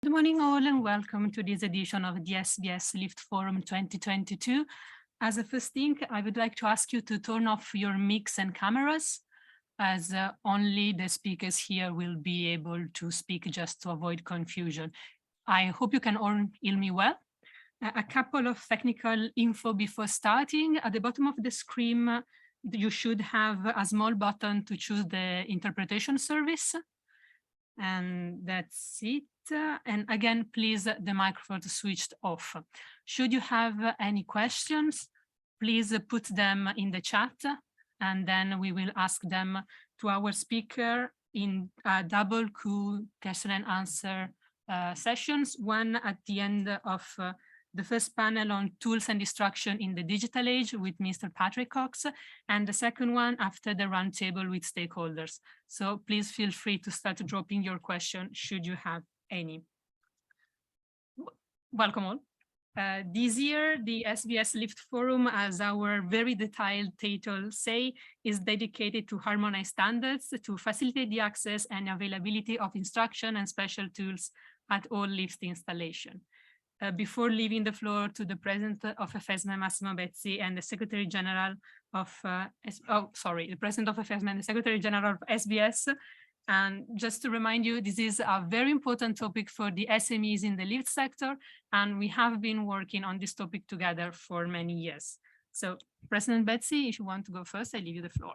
Good morning all and welcome to this edition of the Sbs Lift Forum 2022. As a first thing, I would like to ask you to turn off your mics and cameras, as only the speakers here will be able to speak, just to avoid confusion. I hope you can all hear me well. A couple of technical info before starting. At the bottom of the screen, you should have a small button to choose the interpretation service. And that's it. And again, please, the microphone switched off. Should you have any questions, please put them in the chat, and then we will ask them to our speaker in double Q question and answer sessions, one at the end of the first panel on tools and instruction in the digital age with Mr. Patrick Cox, and the second one after the roundtable with stakeholders. So please feel free to start dropping your question should you have any. Welcome all. This year, the Sbs Lift Forum, as our very detailed title say, is dedicated to harmonized standards to facilitate the access and availability of instruction and special tools at all lift installation. Before leaving the floor to the President of FESME, Massimo Bezzi, and the Secretary General of, the President of FESME and the Secretary General of SBS, and just to remind you, this is a very important topic for the SMEs in the lift sector, and we have been working on this topic together for many years. So, President Bezzi, if you want to go first, I leave you the floor.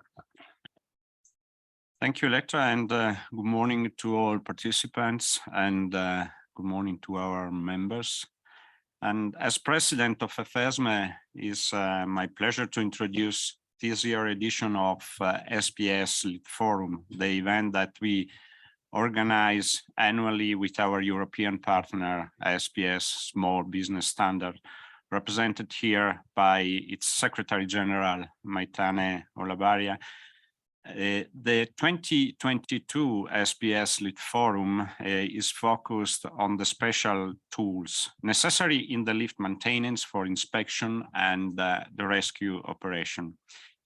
Thank you, Electra, and good morning to all participants, and good morning to our members. And as president of FESME, it's my pleasure to introduce this year's edition of Sbs Lift Forum, the event that we organize annually with our European partner, SBS Small Business Standard, represented here by its Secretary General, Maitane Olabaria. The 2022 Sbs Lift Forum is focused on the special tools necessary in the lift maintenance for inspection and the rescue operation,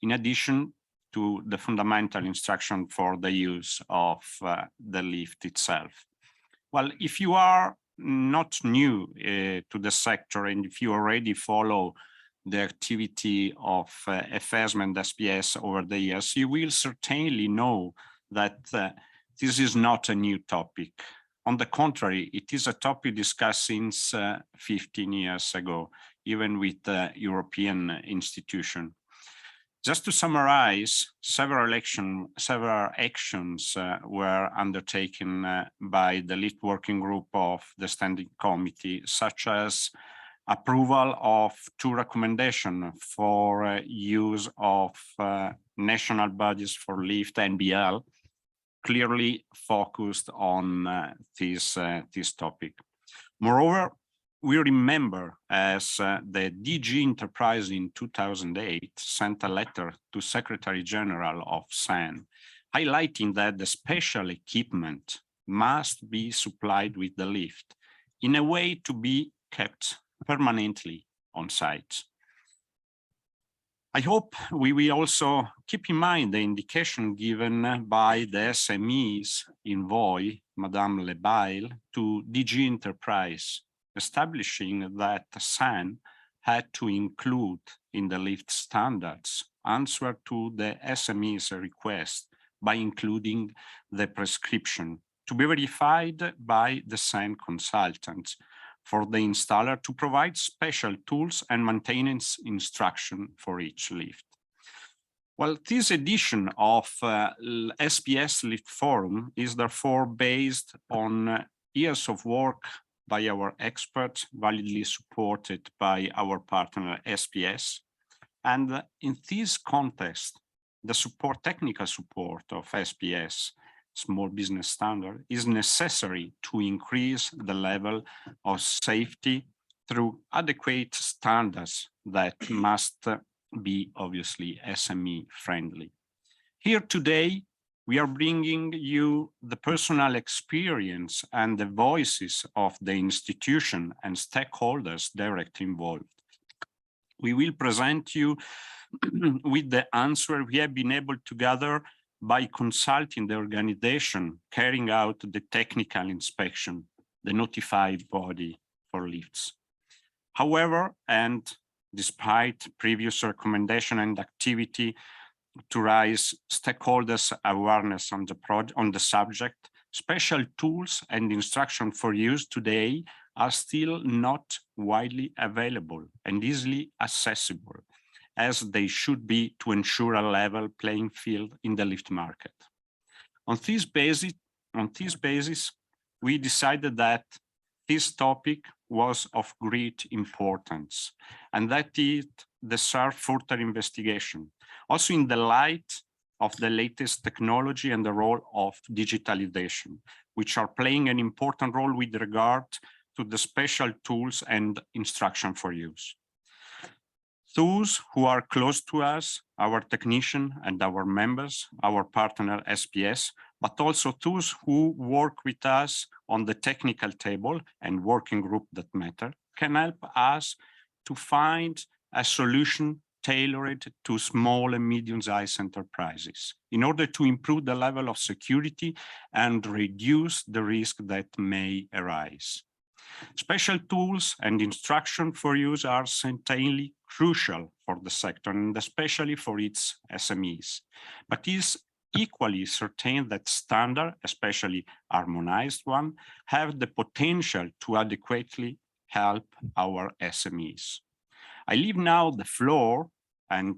in addition to the fundamental instruction for the use of the lift itself. Well, if you are not new to the sector and if you already follow the activity of FESME and SBS over the years, you will certainly know that this is not a new topic. On the contrary, it is a topic discussed since 15 years ago, even with the European institution. Just to summarize, several actions were undertaken by the Lift Working Group of the Standing Committee, such as approval of 2 recommendations for use of national budgets for lift NBL, clearly focused on this topic. Moreover, we remember as the DG Enterprise in 2008 sent a letter to Secretary General of SAN, highlighting that the special equipment must be supplied with the lift in a way to be kept permanently on site. I hope we will also keep in mind the indication given by the SMEs envoy, Madame Lebail, to DG Enterprise, establishing that SAN had to include in the lift standards answer to the SMEs request by including the prescription to be verified by the SAN consultants for the installer to provide special tools and maintenance instruction for each lift. Well, this edition of Sbs Lift Forum is therefore based on years of work by our experts, validly supported by our partner SBS. And in this context, the technical support of SBS Small Business Standard is necessary to increase the level of safety through adequate standards that must be obviously SME friendly. Here today, we are bringing you the personal experience and the voices of the institution and stakeholders directly involved. We will present you with the answer we have been able to gather by consulting the organization carrying out the technical inspection, the notified body for lifts. However, and despite previous recommendation and activity to raise stakeholders' awareness on the subject, special tools and instruction for use today are still not widely available and easily accessible, as they should be to ensure a level playing field in the lift market. On this basis, we decided that this topic was of great importance and that it deserved further investigation, also in the light of the latest technology and the role of digitalization, which are playing an important role with regard to the special tools and instruction for use. Those who are close to us, our technicians and our members, our partner SBS, but also those who work with us on the technical table and working group that matter, can help us to find a solution tailored to small and medium-sized enterprises in order to improve the level of security and reduce the risk that may arise. Special tools and instruction for use are certainly crucial for the sector and especially for its SMEs, but is equally certain that standard, especially harmonized one, have the potential to adequately help our SMEs. I leave now the floor and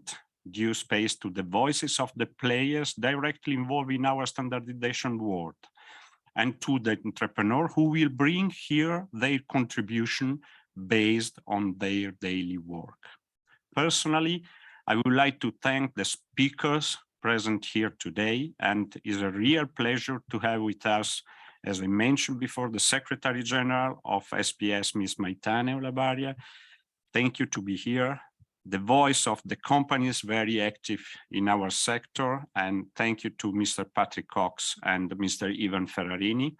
due space to the voices of the players directly involved in our standardization world, and to the entrepreneur who will bring here their contribution based on their daily work. Personally, I would like to thank the speakers present here today, and it's a real pleasure to have with us, as I mentioned before, the Secretary General of SBS, Ms. Maitane Olabaria. Thank you to be here. The voice of the companies very active in our sector, and thank you to Mr. Patrick Cox and Mr. Ivan Ferrarini.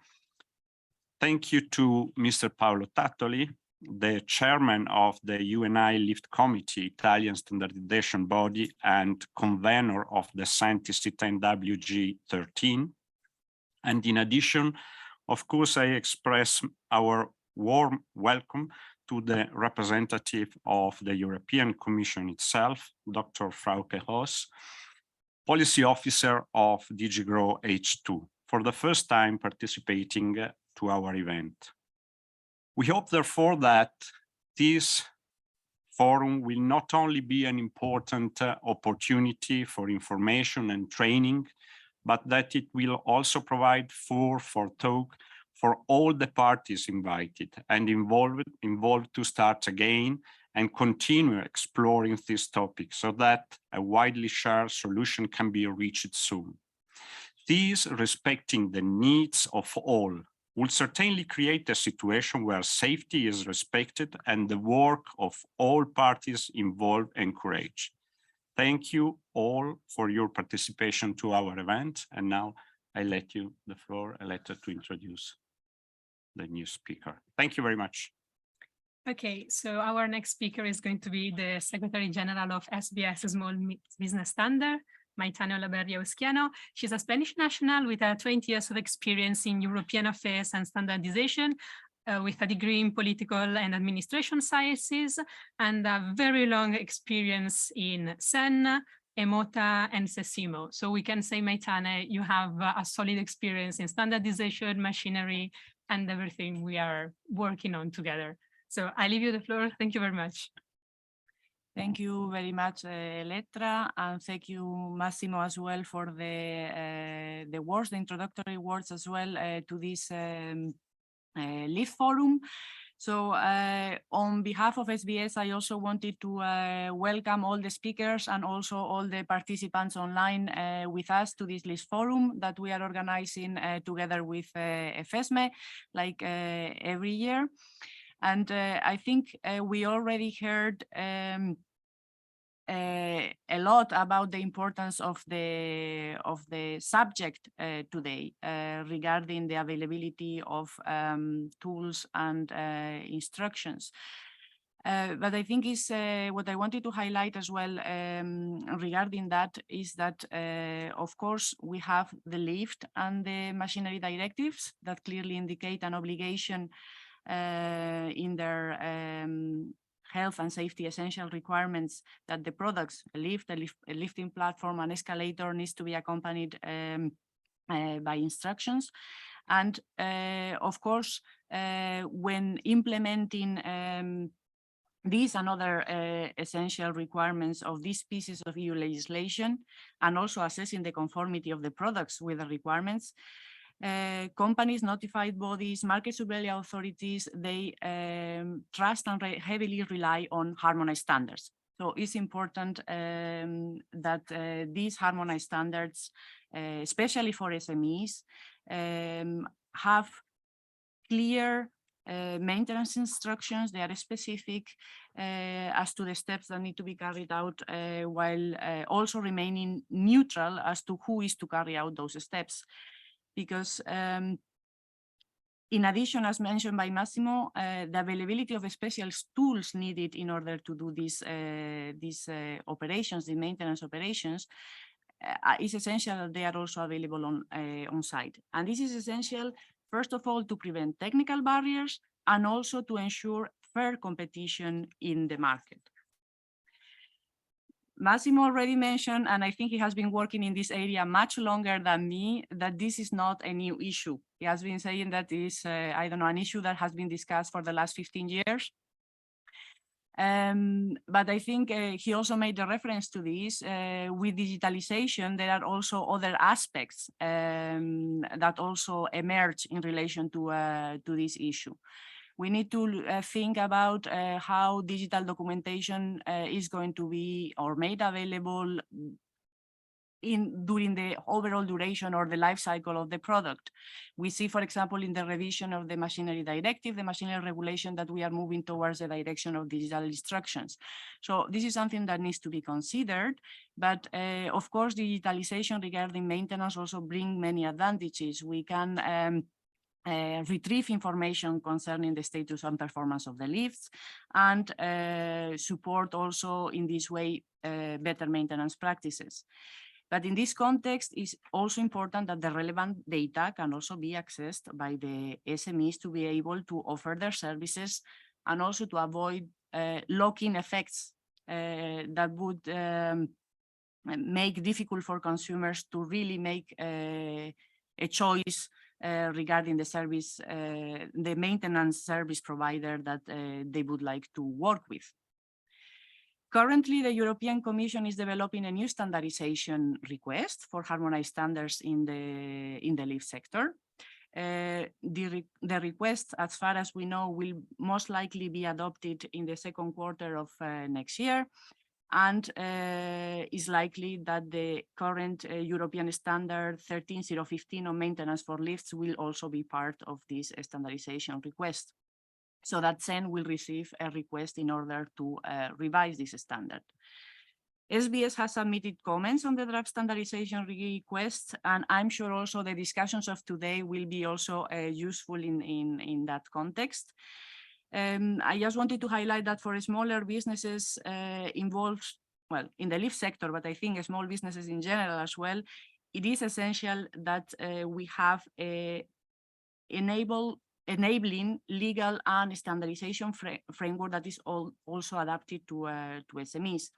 Thank you to Mr. Paolo Tattoli, the chairman of the UNI Lift Committee, Italian standardization body and convener of the Scientist 10 WG13. And in addition, of course, I express our warm welcome to the representative of the European Commission itself, Dr. Frauke Hoss, policy officer of DG GROW H2, for the first time participating to our event. We hope, therefore, that this forum will not only be an important opportunity for information and training, but that it will also provide for talk for all the parties invited and involved to start again and continue exploring this topic so that a widely shared solution can be reached soon. This, respecting the needs of all, will certainly create a situation where safety is respected and the work of all parties involved encouraged. Thank you all for your participation to our event. And now I let you the floor, Aletta, to introduce the new speaker. Thank you very much. Okay, so our next speaker is going to be the Secretary General of SBS Small Business Standard, Maitane Olabaria. She's a Spanish national with 20 years of experience in European affairs and standardization, with a degree in political and administration sciences, and a very long experience in SEN, EMOTA, and SESIMO. So we can say, Maitane, you have a solid experience in standardization, machinery, and everything we are working on together. So I leave you the floor. Thank you very much. Thank you very much, Elettra, and thank you, Massimo, as well for the words, the introductory words as well to this Lift Forum. So on behalf of SBS, I also wanted to welcome all the speakers and also all the participants online with us to this Lift Forum that we are organizing together with FSME, like every year. And I think we already heard a lot about the importance of the subject today regarding the availability of tools and instructions. But I think is what I wanted to highlight as well regarding that is that, of course, we have the lift and the machinery directives that clearly indicate an obligation in their health and safety essential requirements that the products, a lifting platform, and escalator needs to be accompanied by instructions. And of course, when implementing these and other essential requirements of these pieces of EU legislation, and also assessing the conformity of the products with the requirements, companies, notified bodies, market surveillance authorities, they trust and heavily rely on harmonized standards. So it's important that these harmonized standards, especially for SMEs, have clear maintenance instructions. They are specific as to the steps that need to be carried out, while also remaining neutral as to who is to carry out those steps. Because in addition, as mentioned by Massimo, the availability of special tools needed in order to do these operations, the maintenance operations, is essential that they are also available on site. And this is essential, first of all, to prevent technical barriers and also to ensure fair competition in the market. Massimo already mentioned, and I think he has been working in this area much longer than me, that this is not a new issue. He has been saying that is, I don't know, an issue that has been discussed for the last 15 years. But I think he also made a reference to this. With digitalization, there are also other aspects that also emerge in relation to this issue. We need to think about how digital documentation is going to be or made available during the overall duration or the life cycle of the product. We see, for example, in the revision of the machinery directive, the machinery regulation, that we are moving towards the direction of digital instructions. So this is something that needs to be considered, but of course, digitalization regarding maintenance also brings many advantages. We can retrieve information concerning the status and performance of the lifts, and support also in this way better maintenance practices. But in this context, it's also important that the relevant data can also be accessed by the SMEs to be able to offer their services, and also to avoid lock-in effects that would make difficult for consumers to really make a choice regarding the service, the maintenance service provider that they would like to work with. Currently, the European Commission is developing a new standardization request for harmonized standards in the lift sector. The request, as far as we know, will most likely be adopted in the second quarter of next year. And is likely that the current European standard 13015 on maintenance for lifts will also be part of this standardization request. So that SEN will receive a request in order to revise this standard. SBS has submitted comments on the draft standardization request, and I'm sure also the discussions of today will be also useful in that context. I just wanted to highlight that for smaller businesses involved, well, in the lift sector, but I think small businesses in general as well, it is essential that we have a enabling legal and standardization framework that is also adapted to SMEs.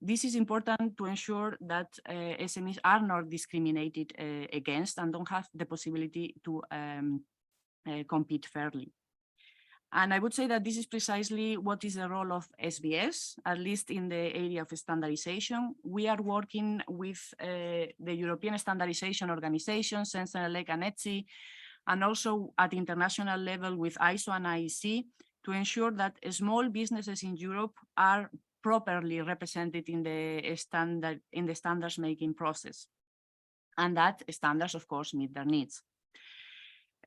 This is important to ensure that SMEs are not discriminated against and don't have the possibility to compete fairly. And I would say that this is precisely what is the role of SBS, at least in the area of standardization. We are working with the European Standardization Organization, Sensenelec and ETSI, and also at international level with ISO and IEC, to ensure that small businesses in Europe are properly represented in the standards making process, and that standards, of course, meet their needs.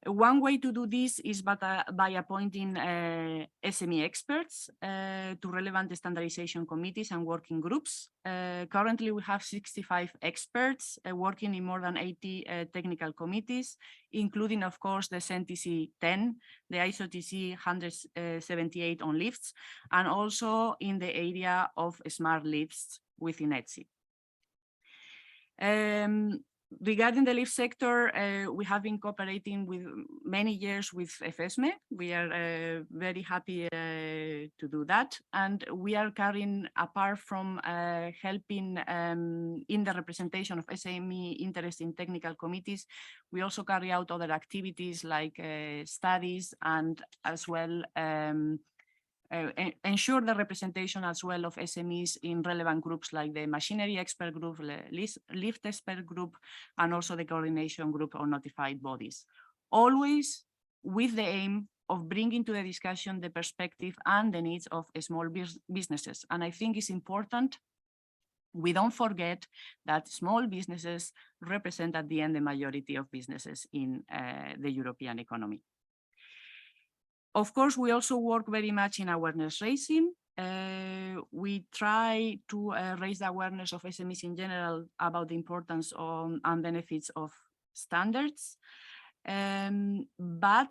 One way to do this is by appointing SME experts to relevant standardization committees and working groups. Currently, we have 65 experts working in more than 80 technical committees, including, of course, the CEN-TC 10, the ISO-TC 178 on lifts, and also in the area of smart lifts within ETSI. Regarding the lift sector, we have been cooperating with many years with FSME. We are very happy to do that. And we are carrying, apart from helping in the representation of SME interest in technical committees, we also carry out other activities like studies and as well ensure the representation as well of SMEs in relevant groups like the machinery expert group, lift expert group, and also the coordination group or notified bodies. Always with the aim of bringing to the discussion the perspective and the needs of small businesses. And I think it's important we don't forget that small businesses represent at the end the majority of businesses in the European economy. Of course, we also work very much in awareness raising. We try to raise the awareness of SMEs in general about the importance and benefits of standards. But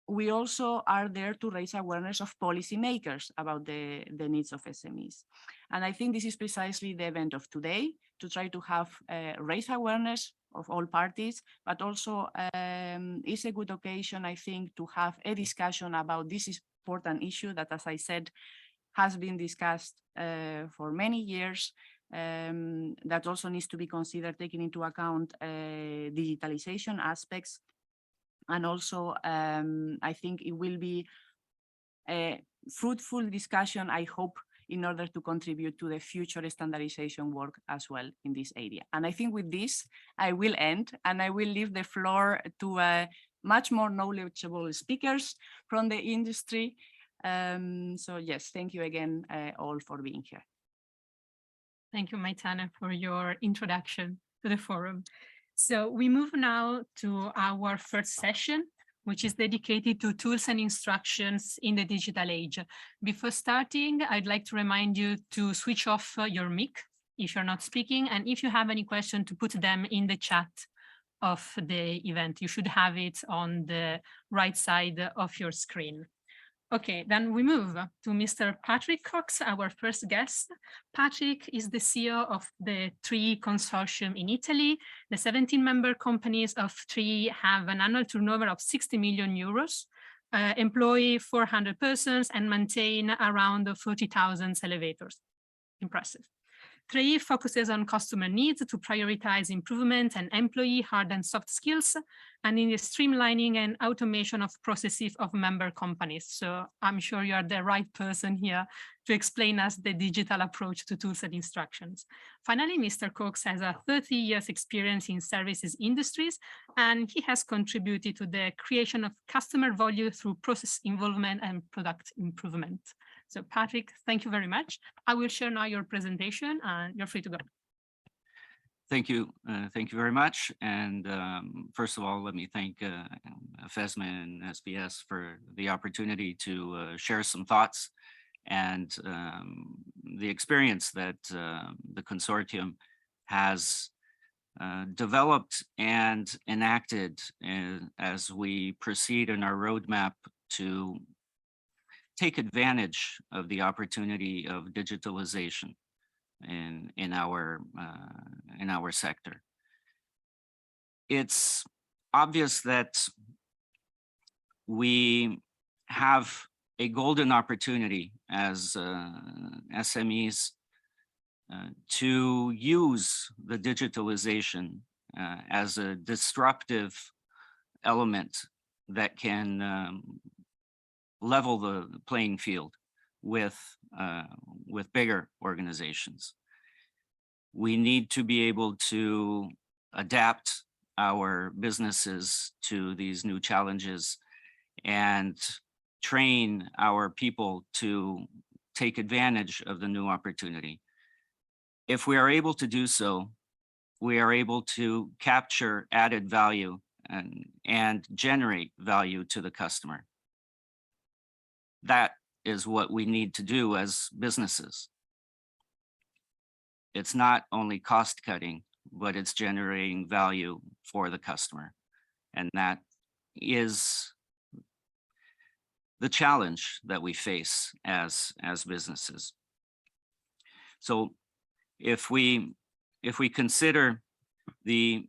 we also are there to raise awareness of policymakers about the needs of SMEs. And I think this is precisely the event of today, to try to have raise awareness of all parties, but also is a good occasion, I think, to have a discussion about this important issue that, as I said, has been discussed for many years, that also needs to be considered, taking into account digitalization aspects. And also, I think it will be a fruitful discussion, I hope, in order to contribute to the future standardization work as well in this area. And I think with this, I will end and I will leave the floor to much more knowledgeable speakers from the industry. So yes, thank you again all for being here. Thank you, Maitana, for your introduction to the forum. So we move now to our first session, which is dedicated to tools and instructions in the digital age. Before starting, I'd like to remind you to switch off your mic if you're not speaking, and if you have any question, to put them in the chat of the event. You should have it on the right side of your screen. Okay, then we move to Mr. Patrick Cox, our first guest. Patrick is the CEO of the TREE Consortium in Italy. The 17 member companies of TREE have an annual turnover of 60 million euros, employ 400 persons, and maintain around 40,000 elevators. Impressive. TREE focuses on customer needs to prioritize improvement and employee hard and soft skills, and in the streamlining and automation of processes of member companies. So I'm sure you are the right person here to explain us the digital approach to tools and instructions. Finally, Mr. Cox has a 30 years experience in services industries, and he has contributed to the creation of customer value through process involvement and product improvement. So Patrick, thank you very much. I will share now your presentation and you're free to go. Thank you. Thank you very much. And first of all, let me thank FSME and SBS for the opportunity to share some thoughts and the experience that the consortium has developed and enacted as we proceed in our roadmap to take advantage of the opportunity of digitalization in our sector. It's obvious that we have a golden opportunity as SMEs to use the digitalization as a disruptive element that can level the playing field with bigger organizations. We need to be able to adapt our businesses to these new challenges and train our people to take advantage of the new opportunity. If we are able to do so, we are able to capture added value and generate value to the customer. That is what we need to do as businesses. It's not only cost cutting, but it's generating value for the customer. And that is the challenge that we face as businesses. So if we consider the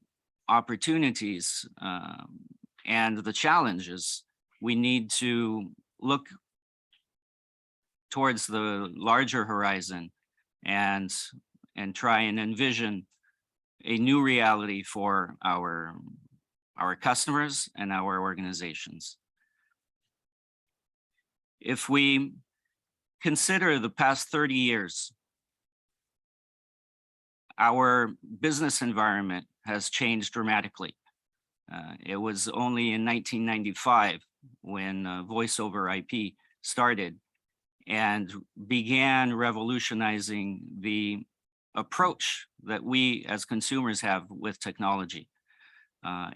opportunities and the challenges, we need to look towards the larger horizon and try and envision a new reality for our customers and our organizations. If we consider the past 30 years, our business environment has changed dramatically. It was only in 1995 when voice over IP started and began revolutionizing the approach that we as consumers have with technology.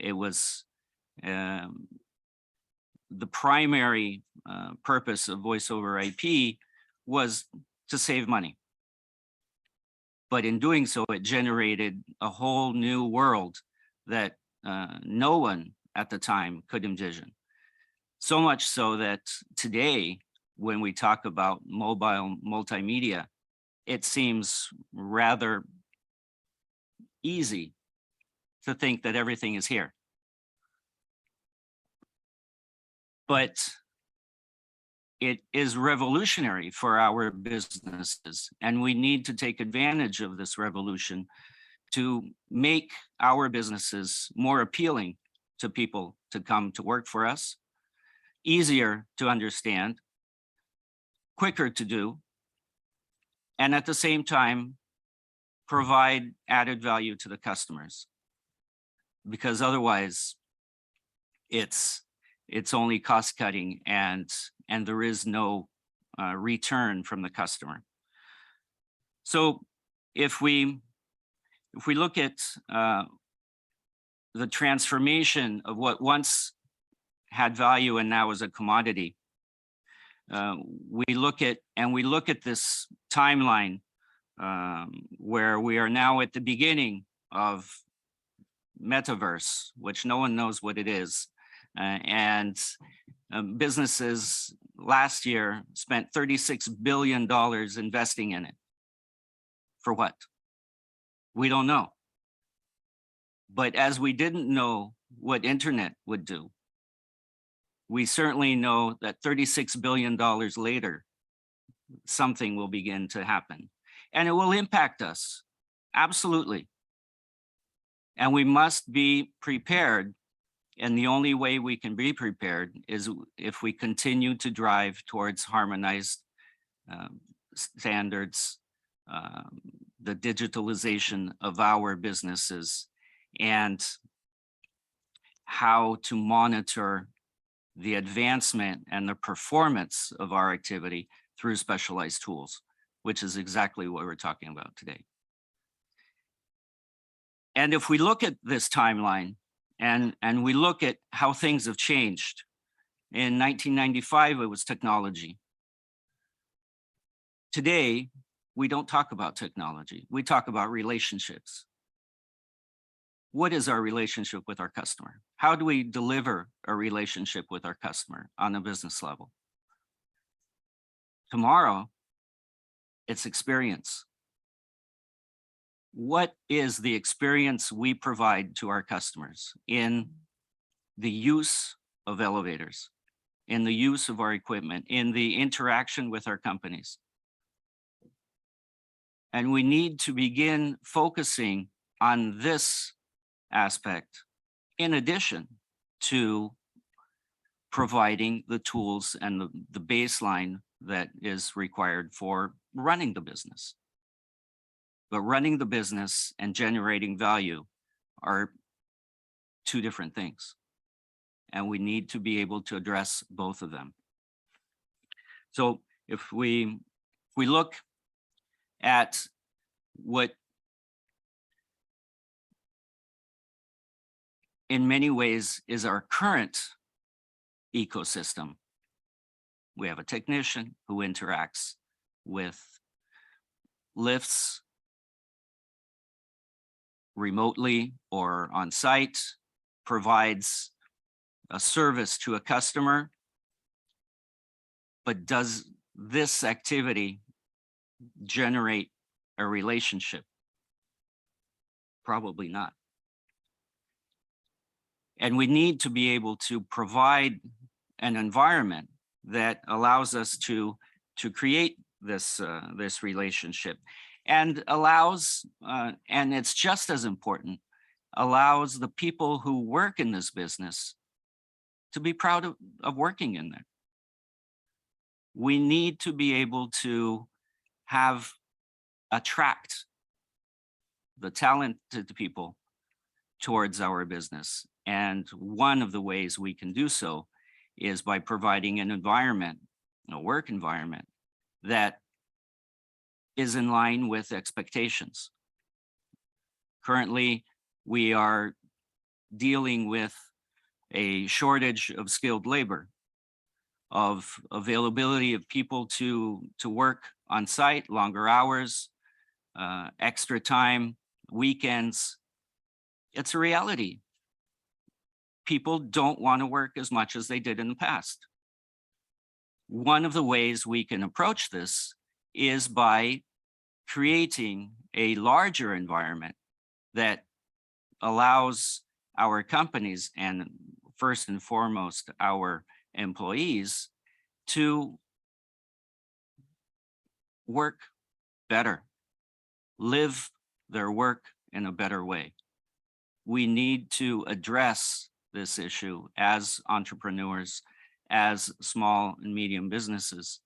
It was the primary purpose of voice over IP was to save money. But in doing so, it generated a whole new world that no one at the time could envision. So much so that today, when we talk about mobile multimedia, it seems rather easy to think that everything is here. But it is revolutionary for our businesses, and we need to take advantage of this revolution to make our businesses more appealing to people to come to work for us, easier to understand, quicker to do, and at the same time, provide added value to the customers. Because otherwise, it's only cost cutting and there is no return from the customer. So if we look at the transformation of what once had value and now is a commodity, we look at this timeline where we are now at the beginning of metaverse, which no one knows what it is. And businesses last year spent $36 billion investing in it. For what? We don't know. But as we didn't know what internet would do, we certainly know that $36 billion later, something will begin to happen. And it will impact us, absolutely. And we must be prepared. And the only way we can be prepared is if we continue to drive towards harmonized standards, the digitalization of our businesses, and how to monitor the advancement and the performance of our activity through specialized tools, which is exactly what we're talking about today. And if we look at this timeline, and we look at how things have changed. In 1995, it was technology. Today, we don't talk about technology. We talk about relationships. What is our relationship with our customer? How do we deliver a relationship with our customer on a business level? Tomorrow, it's experience. What is the experience we provide to our customers in the use of elevators, in the use of our equipment, in the interaction with our companies? And we need to begin focusing on this aspect in addition to providing the tools and the baseline that is required for running the business. But running the business and generating value are two different things. And we need to be able to address both of them. So if we look at what in many ways is our current ecosystem. We have a technician who interacts with lifts remotely or on site, provides a service to a customer. But does this activity generate a relationship? Probably not. And we need to be able to provide an environment that allows us to create this relationship, and allows, and it's just as important, allows the people who work in this business to be proud of working in there. We need to be able to attract the talented people towards our business. And one of the ways we can do so is by providing an environment, a work environment that is in line with expectations. Currently, we are dealing with a shortage of skilled labor, of availability of people to work on site, longer hours, extra time, weekends. It's a reality. People don't want to work as much as they did in the past. One of the ways we can approach this is by creating a larger environment that allows our companies, and first and foremost our employees, to work better, live their work in a better way. We need to address this issue as entrepreneurs, as small and medium businesses,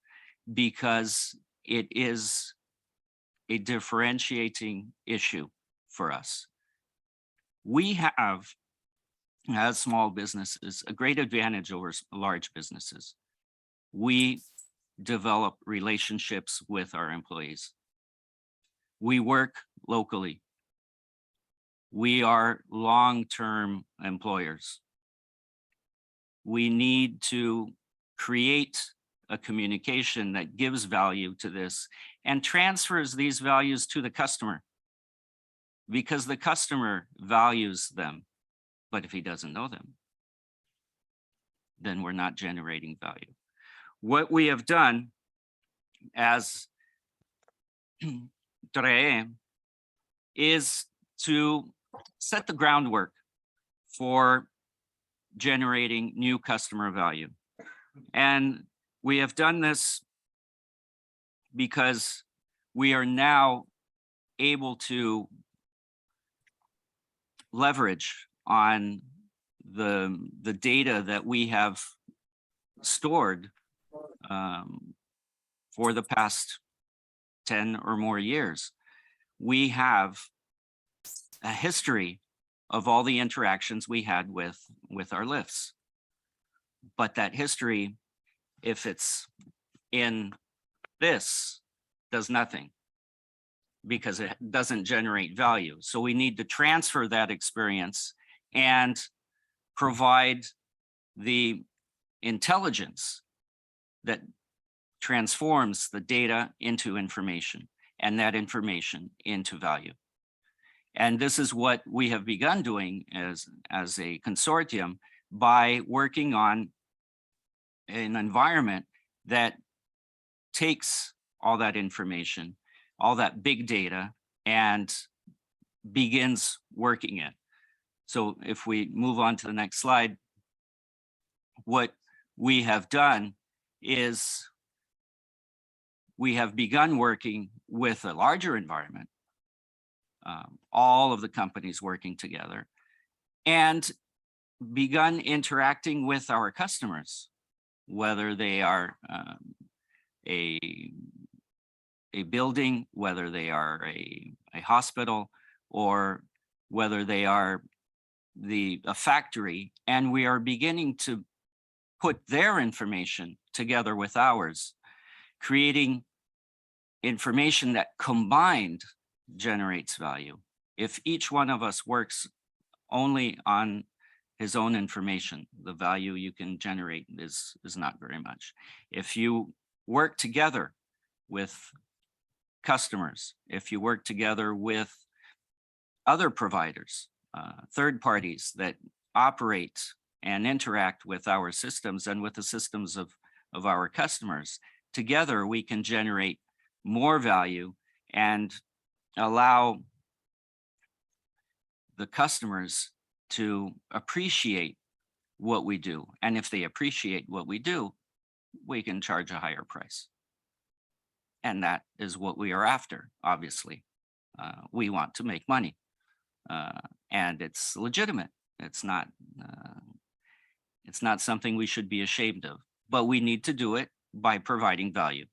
because it is a differentiating issue for us. We have, as small businesses, a great advantage over large businesses. We develop relationships with our employees. We work locally. We are long-term employers. We need to create a communication that gives value to this and transfers these values to the customer, because the customer values them. But if he doesn't know them, then we're not generating value. What we have done as TRE is to set the groundwork for generating new customer value. And we have done this because we are now able to leverage on the data that we have stored for the past 10 or more years. We have a history of all the interactions we had with our lifts. But that history, if it's in this, does nothing, because it doesn't generate value. So we need to transfer that experience and provide the intelligence that transforms the data into information, and that information into value. And this is what we have begun doing as a consortium by working on an environment that takes all that information, all that big data, and begins working it. So if we move on to the next slide, what we have done is we have begun working with a larger environment, all of the companies working together, and begun interacting with our customers, whether they are a building, whether they are a hospital, or whether they are a factory, and we are beginning to put their information together with ours, creating information that combined generates value. If each one of us works only on his own information, the value you can generate is not very much. If you work together with customers, if you work together with other providers, third parties that operate and interact with our systems and with the systems of our customers, together we can generate more value and allow the customers to appreciate what we do. And if they appreciate what we do, we can charge a higher price. And that is what we are after, obviously. We want to make money, and it's legitimate. It's not something we should be ashamed of, but we need to do it by providing value.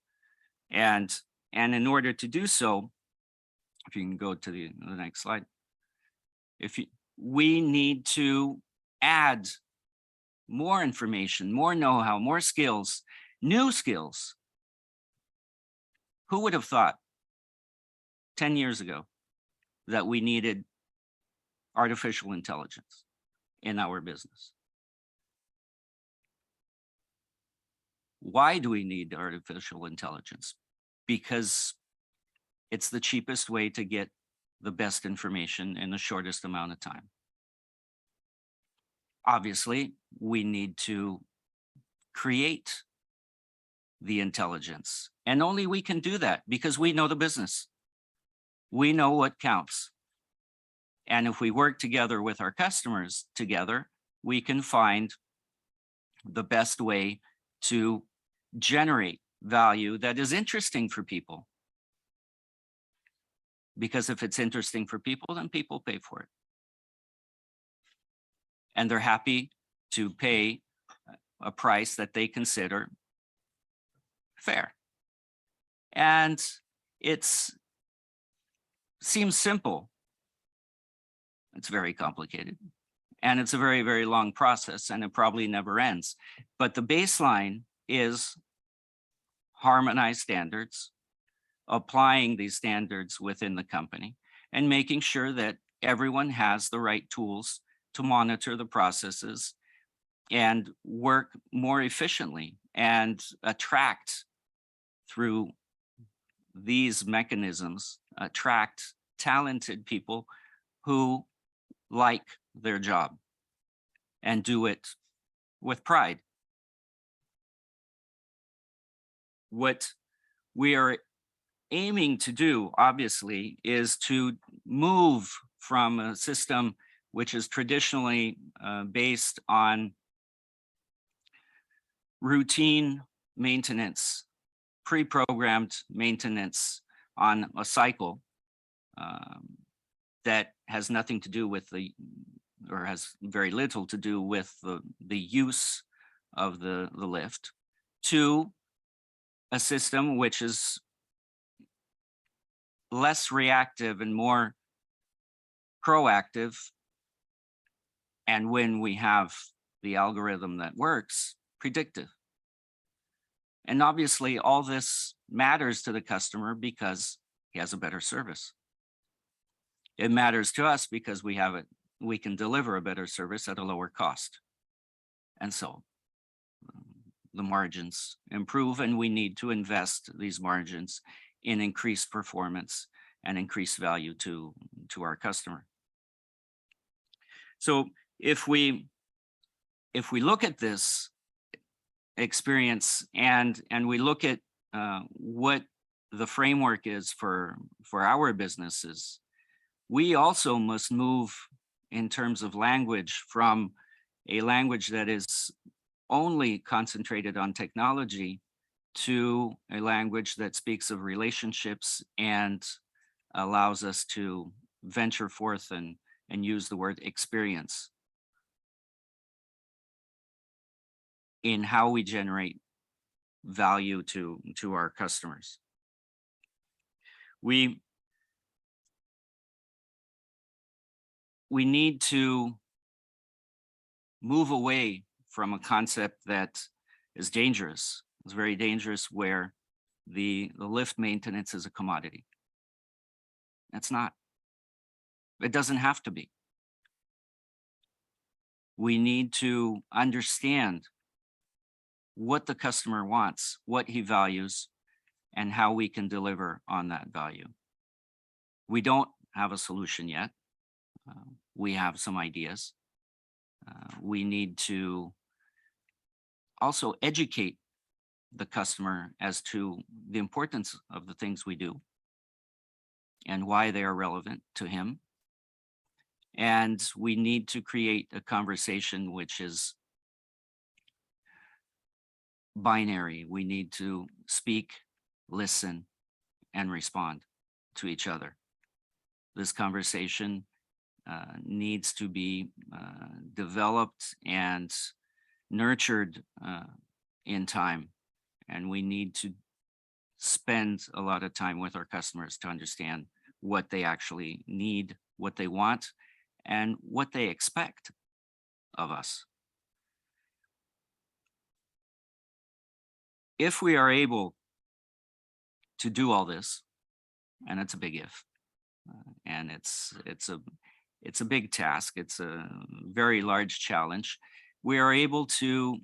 And in order to do so, if you can go to the next slide, we need to add more information, more know-how, more skills, new skills. Who would have thought 10 years ago that we needed artificial intelligence in our business? Why do we need artificial intelligence? Because it's the cheapest way to get the best information in the shortest amount of time. Obviously, we need to create the intelligence, and only we can do that because we know the business. We know what counts. And if we work together with our customers together, we can find the best way to generate value that is interesting for people. Because if it's interesting for people, then people pay for it. And they're happy to pay a price that they consider fair. And it seems simple. It's very complicated. And it's a very, very long process, and it probably never ends. But the baseline is harmonized standards, applying these standards within the company, and making sure that everyone has the right tools to monitor the processes and work more efficiently and attract through these mechanisms, attract talented people who like their job and do it with pride. What we are aiming to do, obviously, is to move from a system which is traditionally based on routine maintenance, pre-programmed maintenance on a cycle that has nothing to do with or has very little to do with the use of the lift, to a system which is less reactive and more proactive. And when we have the algorithm that works, predictive. And obviously all this matters to the customer because he has a better service. It matters to us because we can deliver a better service at a lower cost. And so the margins improve, and we need to invest these margins in increased performance and increased value to our customer. So if we look at this experience and we look at what the framework is for our businesses, we also must move in terms of language from a language that is only concentrated on technology to a language that speaks of relationships and allows us to venture forth and use the word experience in how we generate value to our customers. We need to move away from a concept that is dangerous. It's very dangerous, where the lift maintenance is a commodity. It's not. It doesn't have to be. We need to understand what the customer wants, what he values, and how we can deliver on that value. We don't have a solution yet. We have some ideas. We need to also educate the customer as to the importance of the things we do and why they are relevant to him. And we need to create a conversation which is binary. We need to speak, listen, and respond to each other. This conversation needs to be developed and nurtured in time. And we need to spend a lot of time with our customers to understand what they actually need, what they want, and what they expect of us. If we are able to do all this, and it's a big if, and it's a big task, it's a very large challenge, we are able to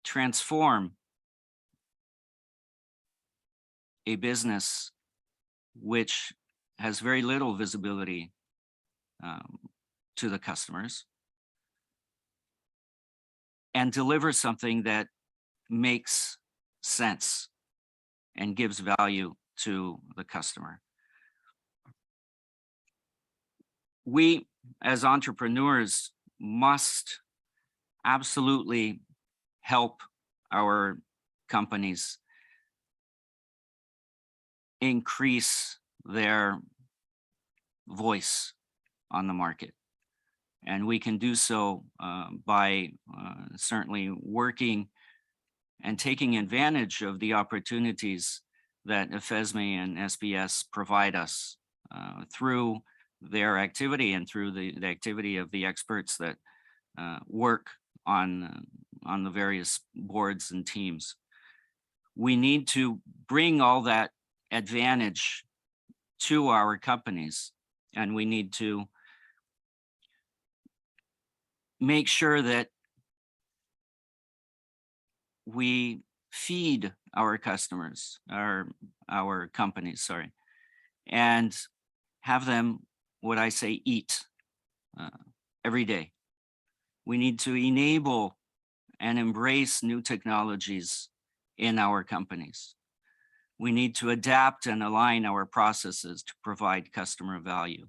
transform a business which has very little visibility to the customers and deliver something that makes sense and gives value to the customer. We, as entrepreneurs, must absolutely help our companies increase their voice on the market. And we can do so by certainly working and taking advantage of the opportunities that FESME and SBS provide us through their activity and through the activity of the experts that work on the various boards and teams. We need to bring all that advantage to our companies, and we need to make sure that we feed our customers, our companies, sorry, and have them, what I say, eat every day. We need to enable and embrace new technologies in our companies. We need to adapt and align our processes to provide customer value.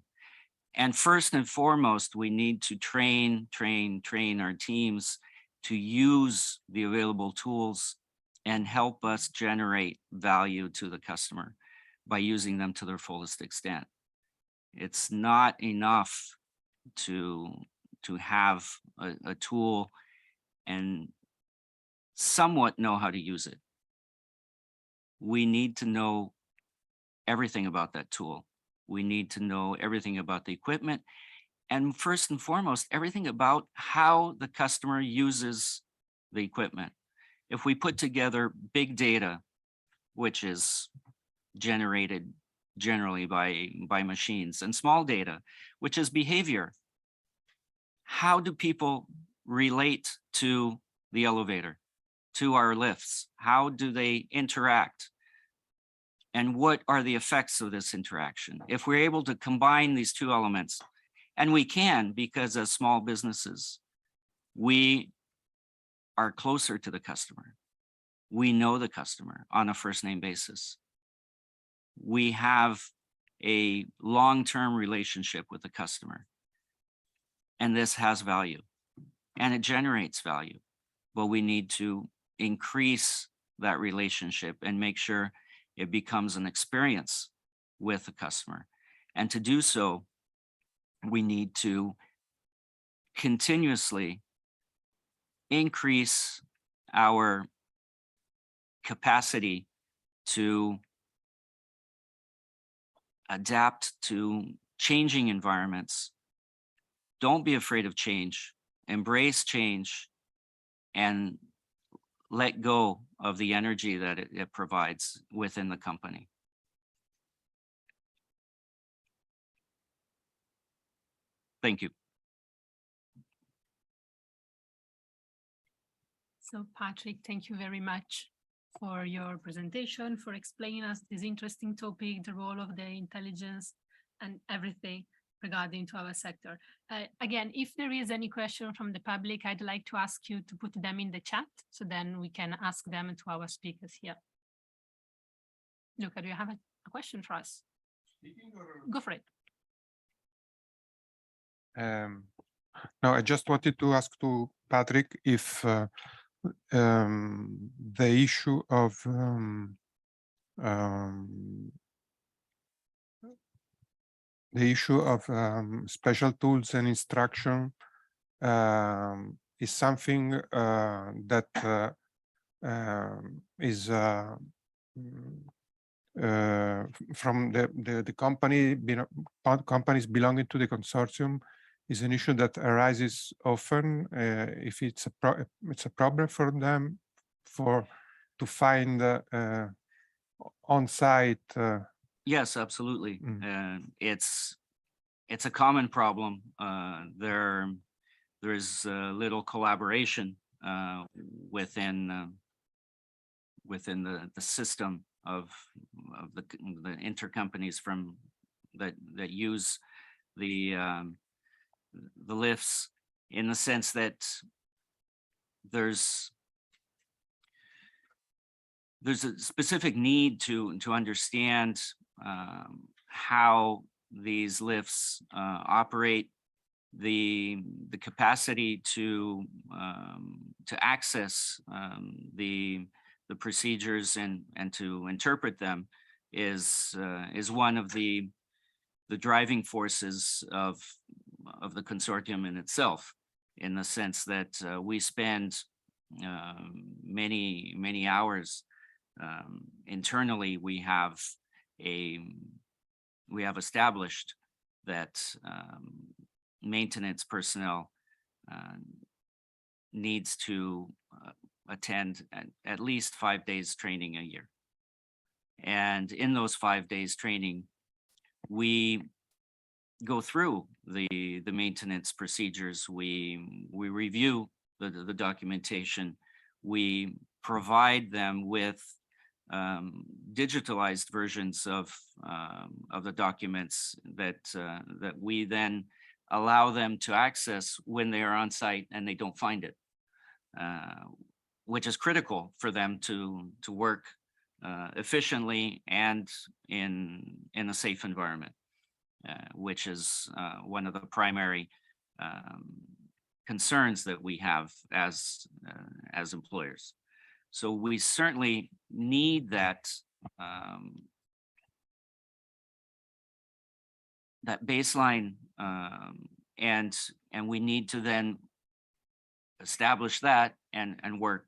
And first and foremost, we need to train our teams to use the available tools and help us generate value to the customer by using them to their fullest extent. It's not enough to have a tool and somewhat know how to use it. We need to know everything about that tool. We need to know everything about the equipment, and first and foremost, everything about how the customer uses the equipment. If we put together big data, which is generated generally by machines, and small data, which is behavior, how do people relate to the elevator, to our lifts? How do they interact? And what are the effects of this interaction? If we're able to combine these two elements, and we can, because as small businesses, we are closer to the customer. We know the customer on a first name basis. We have a long-term relationship with the customer. And this has value, and it generates value, but we need to increase that relationship and make sure it becomes an experience with the customer. And to do so, we need to continuously increase our capacity to adapt to changing environments. Don't be afraid of change, embrace change, and let go of the energy that it provides within the company. Thank you. So Patrick, thank you very much for your presentation, for explaining us this interesting topic, the role of the intelligence and everything regarding to our sector. Again, if there is any question from the public, I'd like to ask you to put them in the chat, so then we can ask them to our speakers here. Luca, do you have a question for us? Go for it. No, I just wanted to ask to Patrick if the issue of special tools and instruction is something that is from the companies belonging to the consortium, is an issue that arises often. If it's a problem for them to find on-site. Yes, absolutely. It's a common problem. There's little collaboration within the system of the intercompanies from that use the lifts, in the sense that there's a specific need to understand how these lifts operate, the capacity to access the procedures and to interpret them is one of the driving forces of the consortium in itself, in the sense that we spend many hours internally. We have established that maintenance personnel needs to attend at least 5 days training a year. And in those 5 days training, we go through the maintenance procedures. We review the documentation. We provide them with digitalized versions of the documents that we then allow them to access when they are on site and they don't find it, which is critical for them to work efficiently and in a safe environment, which is one of the primary concerns that we have as employers. So we certainly need that baseline, and we need to then establish that and work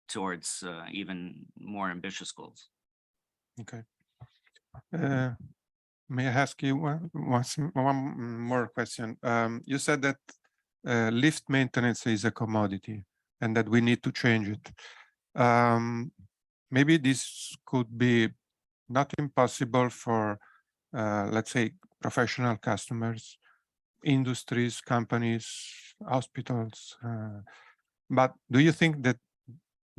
towards even more ambitious goals. Okay. May I ask you one more question? You said that lift maintenance is a commodity and that we need to change it. Maybe this could be not impossible for, let's say, professional customers, industries, companies, hospitals. But do you think that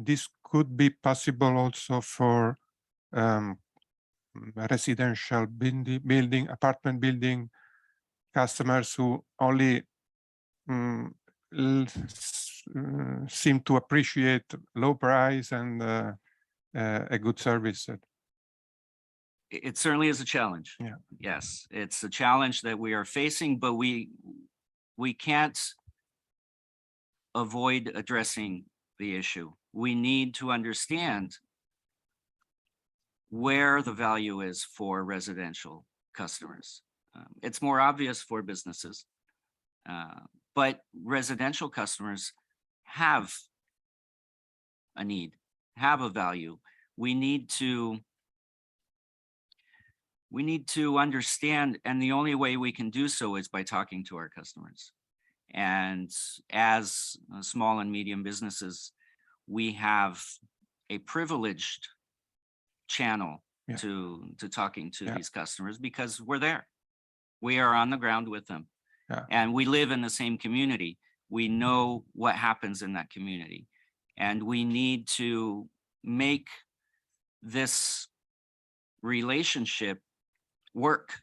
this could be possible also for residential building, apartment building customers who only seem to appreciate low price and a good service? It certainly is a challenge. Yeah. Yes, it's a challenge that we are facing, but we can't avoid addressing the issue. We need to understand where the value is for residential customers. It's more obvious for businesses, but residential customers have a need, have a value. We need to understand, and the only way we can do so is by talking to our customers. And as small and medium businesses, we have a privileged channel to talking to these customers, because we're there. We are on the ground with them, and we live in the same community. We know what happens in that community, And we need to make this relationship work.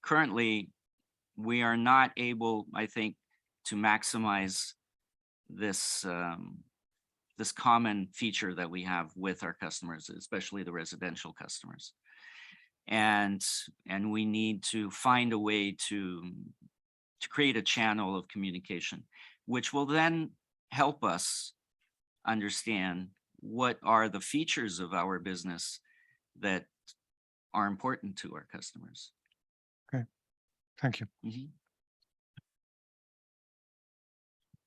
Currently, we are not able, I think, to maximize this this common feature that we have with our customers, especially the residential customers. And we need to find a way to create a channel of communication, which will then help us understand what are the features of our business that are important to our customers. Okay, thank you. Mhm.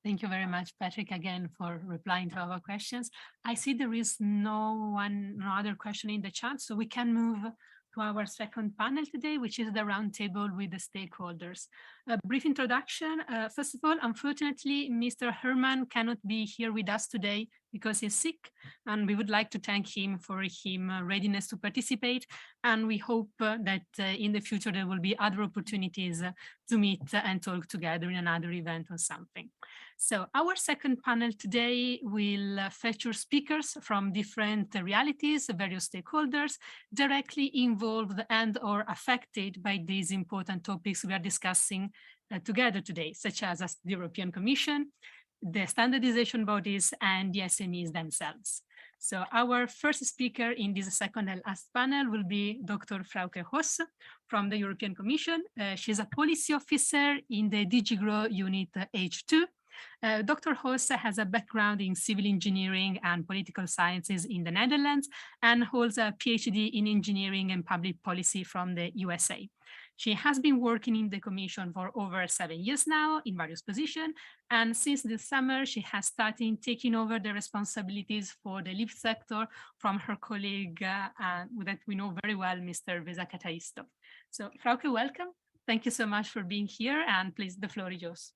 Thank you very much, Patrick, again for replying to our questions. I see there is no other question in the chat, so we can move to our second panel today, which is the roundtable with the stakeholders. A brief introduction. First of all, unfortunately, Mr. Herman cannot be here with us today because he's sick, and we would like to thank him for his readiness to participate. And we hope that in the future there will be other opportunities to meet and talk together in another event or something. So our second panel today will feature speakers from different realities, various stakeholders directly involved and or affected by these important topics we are discussing together today, such as the European Commission, the standardization bodies, and the SMEs themselves. So our first speaker in this second and last panel will be Dr. Frauke Hoss from the European Commission. She's a policy officer in the DG GROW Unit H2. Dr. Hoss has a background in civil engineering and political sciences in the Netherlands and holds a PhD in engineering and public policy from the USA. She has been working in the Commission for over 7 years now in various positions, and since this summer she has started taking over the responsibilities for the lift sector from her colleague that we know very well, Mr. Vesa Cataisto. So Frauke, welcome. Thank you so much for being here, and please, the floor is yours.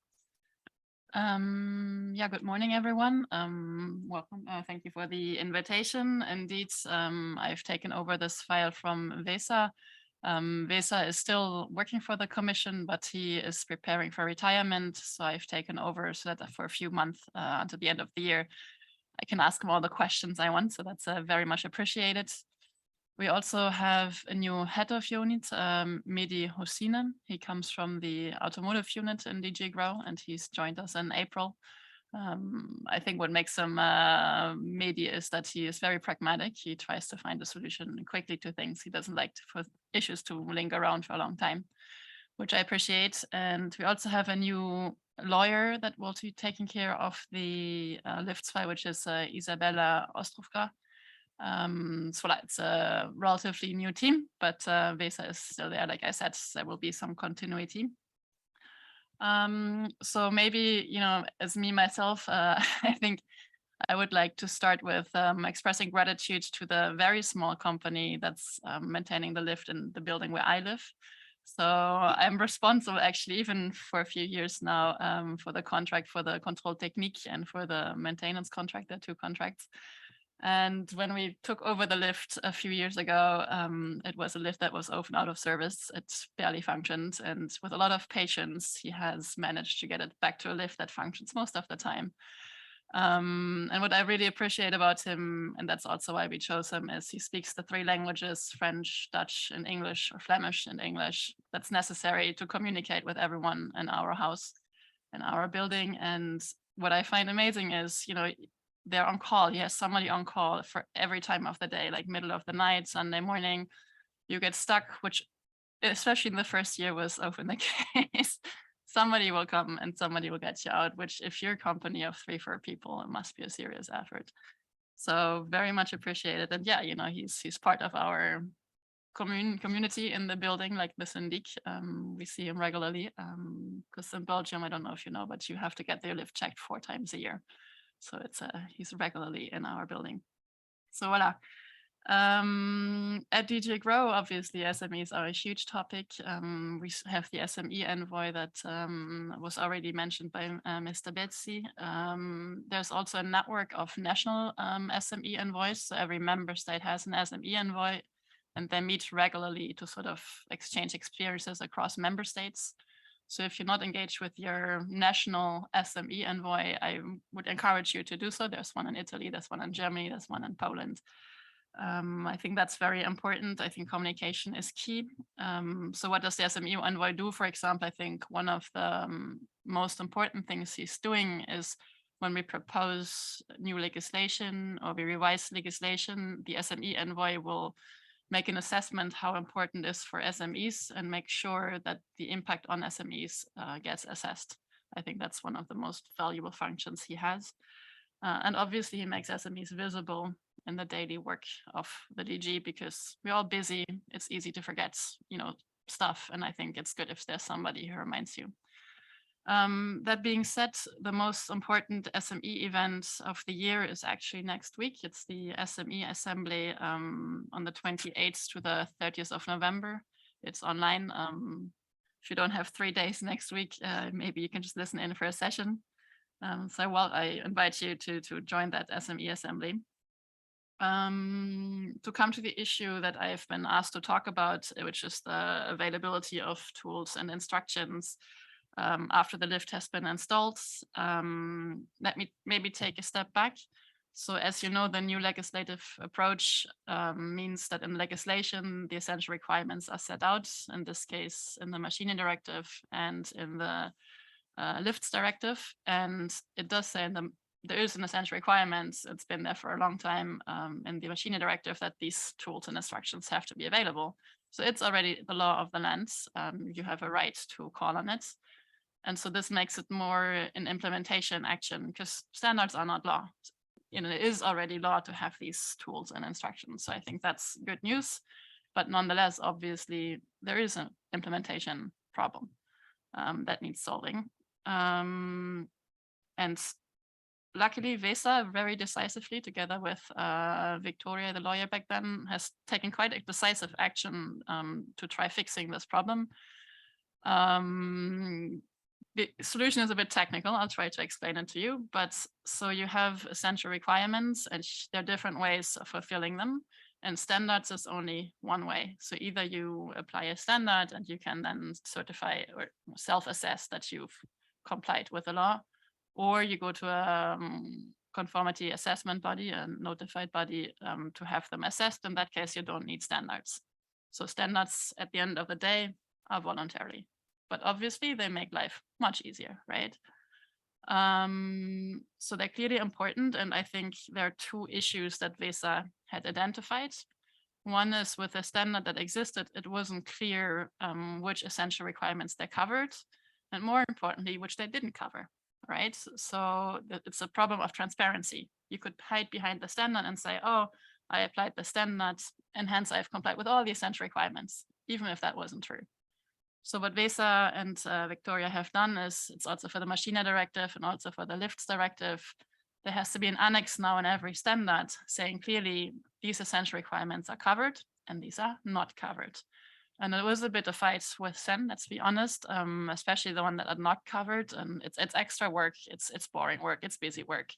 Yeah, good morning, everyone. Welcome. Thank you for the invitation. Indeed, I've taken over this file from Vesa. Vesa is still working for the Commission, but he is preparing for retirement. So I've taken over so that for a few months until the end of the year, I can ask him all the questions I want. So that's very much appreciated. We also have a new head of unit, Mehdi Hosseinen. He comes from the automotive unit in DG GROW, and he's joined us in April. I think what makes him Mehdi is that he is very pragmatic. He tries to find a solution quickly to things. He doesn't like for issues to linger around for a long time, which I appreciate. And we also have a new lawyer that will be taking care of the lifts file, which is Isabella Ostrovka. So it's a relatively new team, but Vesa is still there. Like I said, there will be some continuity. So maybe, you know, as me myself, I think I would like to start with expressing gratitude to the very small company that's maintaining the lift in the building where I live. So I'm responsible actually even for a few years now for the contract for the Control Technique and for the maintenance contract, the 2 contracts. And when we took over the lift a few years ago, it was a lift that was often out of service. It barely functioned. And with a lot of patience, he has managed to get it back to a lift that functions most of the time. And what I really appreciate about him, and that's also why we chose him, is he speaks the 3 languages, French, Dutch, and English, or Flemish and English, that's necessary to communicate with everyone in our house, in our building. And what I find amazing is, you know, they're on call. He has somebody on call for every time of the day, like middle of the night, Sunday morning. You get stuck, which especially in the first year was often the case. Somebody will come and somebody will get you out, which if you're a company of 3-4 people, it must be a serious effort. So very much appreciated. And yeah, you know, he's part of our community in the building, like the syndic. We see him regularly because in Belgium, I don't know if you know, but you have to get their lift checked 4 times a year. So it's he's regularly in our building. So voila. At DG GROW, obviously SMEs are a huge topic. We have the SME envoy that was already mentioned by Mr. Betsy. There's also a network of national SME envoys. So every member state has an SME envoy, and they meet regularly to sort of exchange experiences across member states. So if you're not engaged with your national SME envoy, I would encourage you to do so. There's one in Italy, there's one in Germany, there's one in Poland. I think that's very important. I think communication is key. So what does the SME envoy do? For example, I think one of the most important things he's doing is when we propose new legislation or we revise legislation, the SME envoy will make an assessment how important it is for SMEs and make sure that the impact on SMEs gets assessed. I think that's one of the most valuable functions he has. And obviously he makes SMEs visible in the daily work of the DG because we're all busy. It's easy to forget, stuff. And I think it's good if there's somebody who reminds you. That being said, the most important SME event of the year is actually next week. It's the SME Assembly on the 28th to the 30th of November. It's online. If you don't have 3 days next week, maybe you can just listen in for a session. I invite you to join that SME Assembly. To come to the issue that I've been asked to talk about, which is the availability of tools and instructions after the lift has been installed. Let me maybe take a step back. So as you know, the new legislative approach means that in legislation, the essential requirements are set out, in this case, in the machinery directive and in the lifts directive. And it does say there is an essential requirement, it's been there for a long time in the machinery directive, that these tools and instructions have to be available. So it's already the law of the land. You have a right to call on it. And so this makes it more an implementation action because standards are not law. It is already law to have these tools and instructions. So I think that's good news. But nonetheless, obviously, there is an implementation problem that needs solving. And luckily, VESA very decisively, together with Victoria, the lawyer back then, has taken quite a decisive action to try fixing this problem. The solution is a bit technical. I'll try to explain it to you. But so you have essential requirements, and there are different ways of fulfilling them. And standards is only one way. So either you apply a standard and you can then certify or self-assess that you've complied with the law, or you go to a conformity assessment body, a notified body, to have them assessed. In that case, you don't need standards. So standards at the end of the day are voluntary, but obviously they make life much easier, right? So they're clearly important. And I think there are two issues that VESA had identified. One is with a standard that existed, it wasn't clear which essential requirements they covered, and more importantly, which they didn't cover, right? So it's a problem of transparency. You could hide behind the standard and say, oh, I applied the standard and hence I've complied with all the essential requirements, even if that wasn't true. So what VESA and Victoria have done is, it's also for the machinery directive and also for the lifts directive, there has to be an annex now in every standard saying clearly these essential requirements are covered and these are not covered. And it was a bit of fight with SEN, let's be honest, especially the one that are not covered. And it's extra work, it's boring work, it's busy work.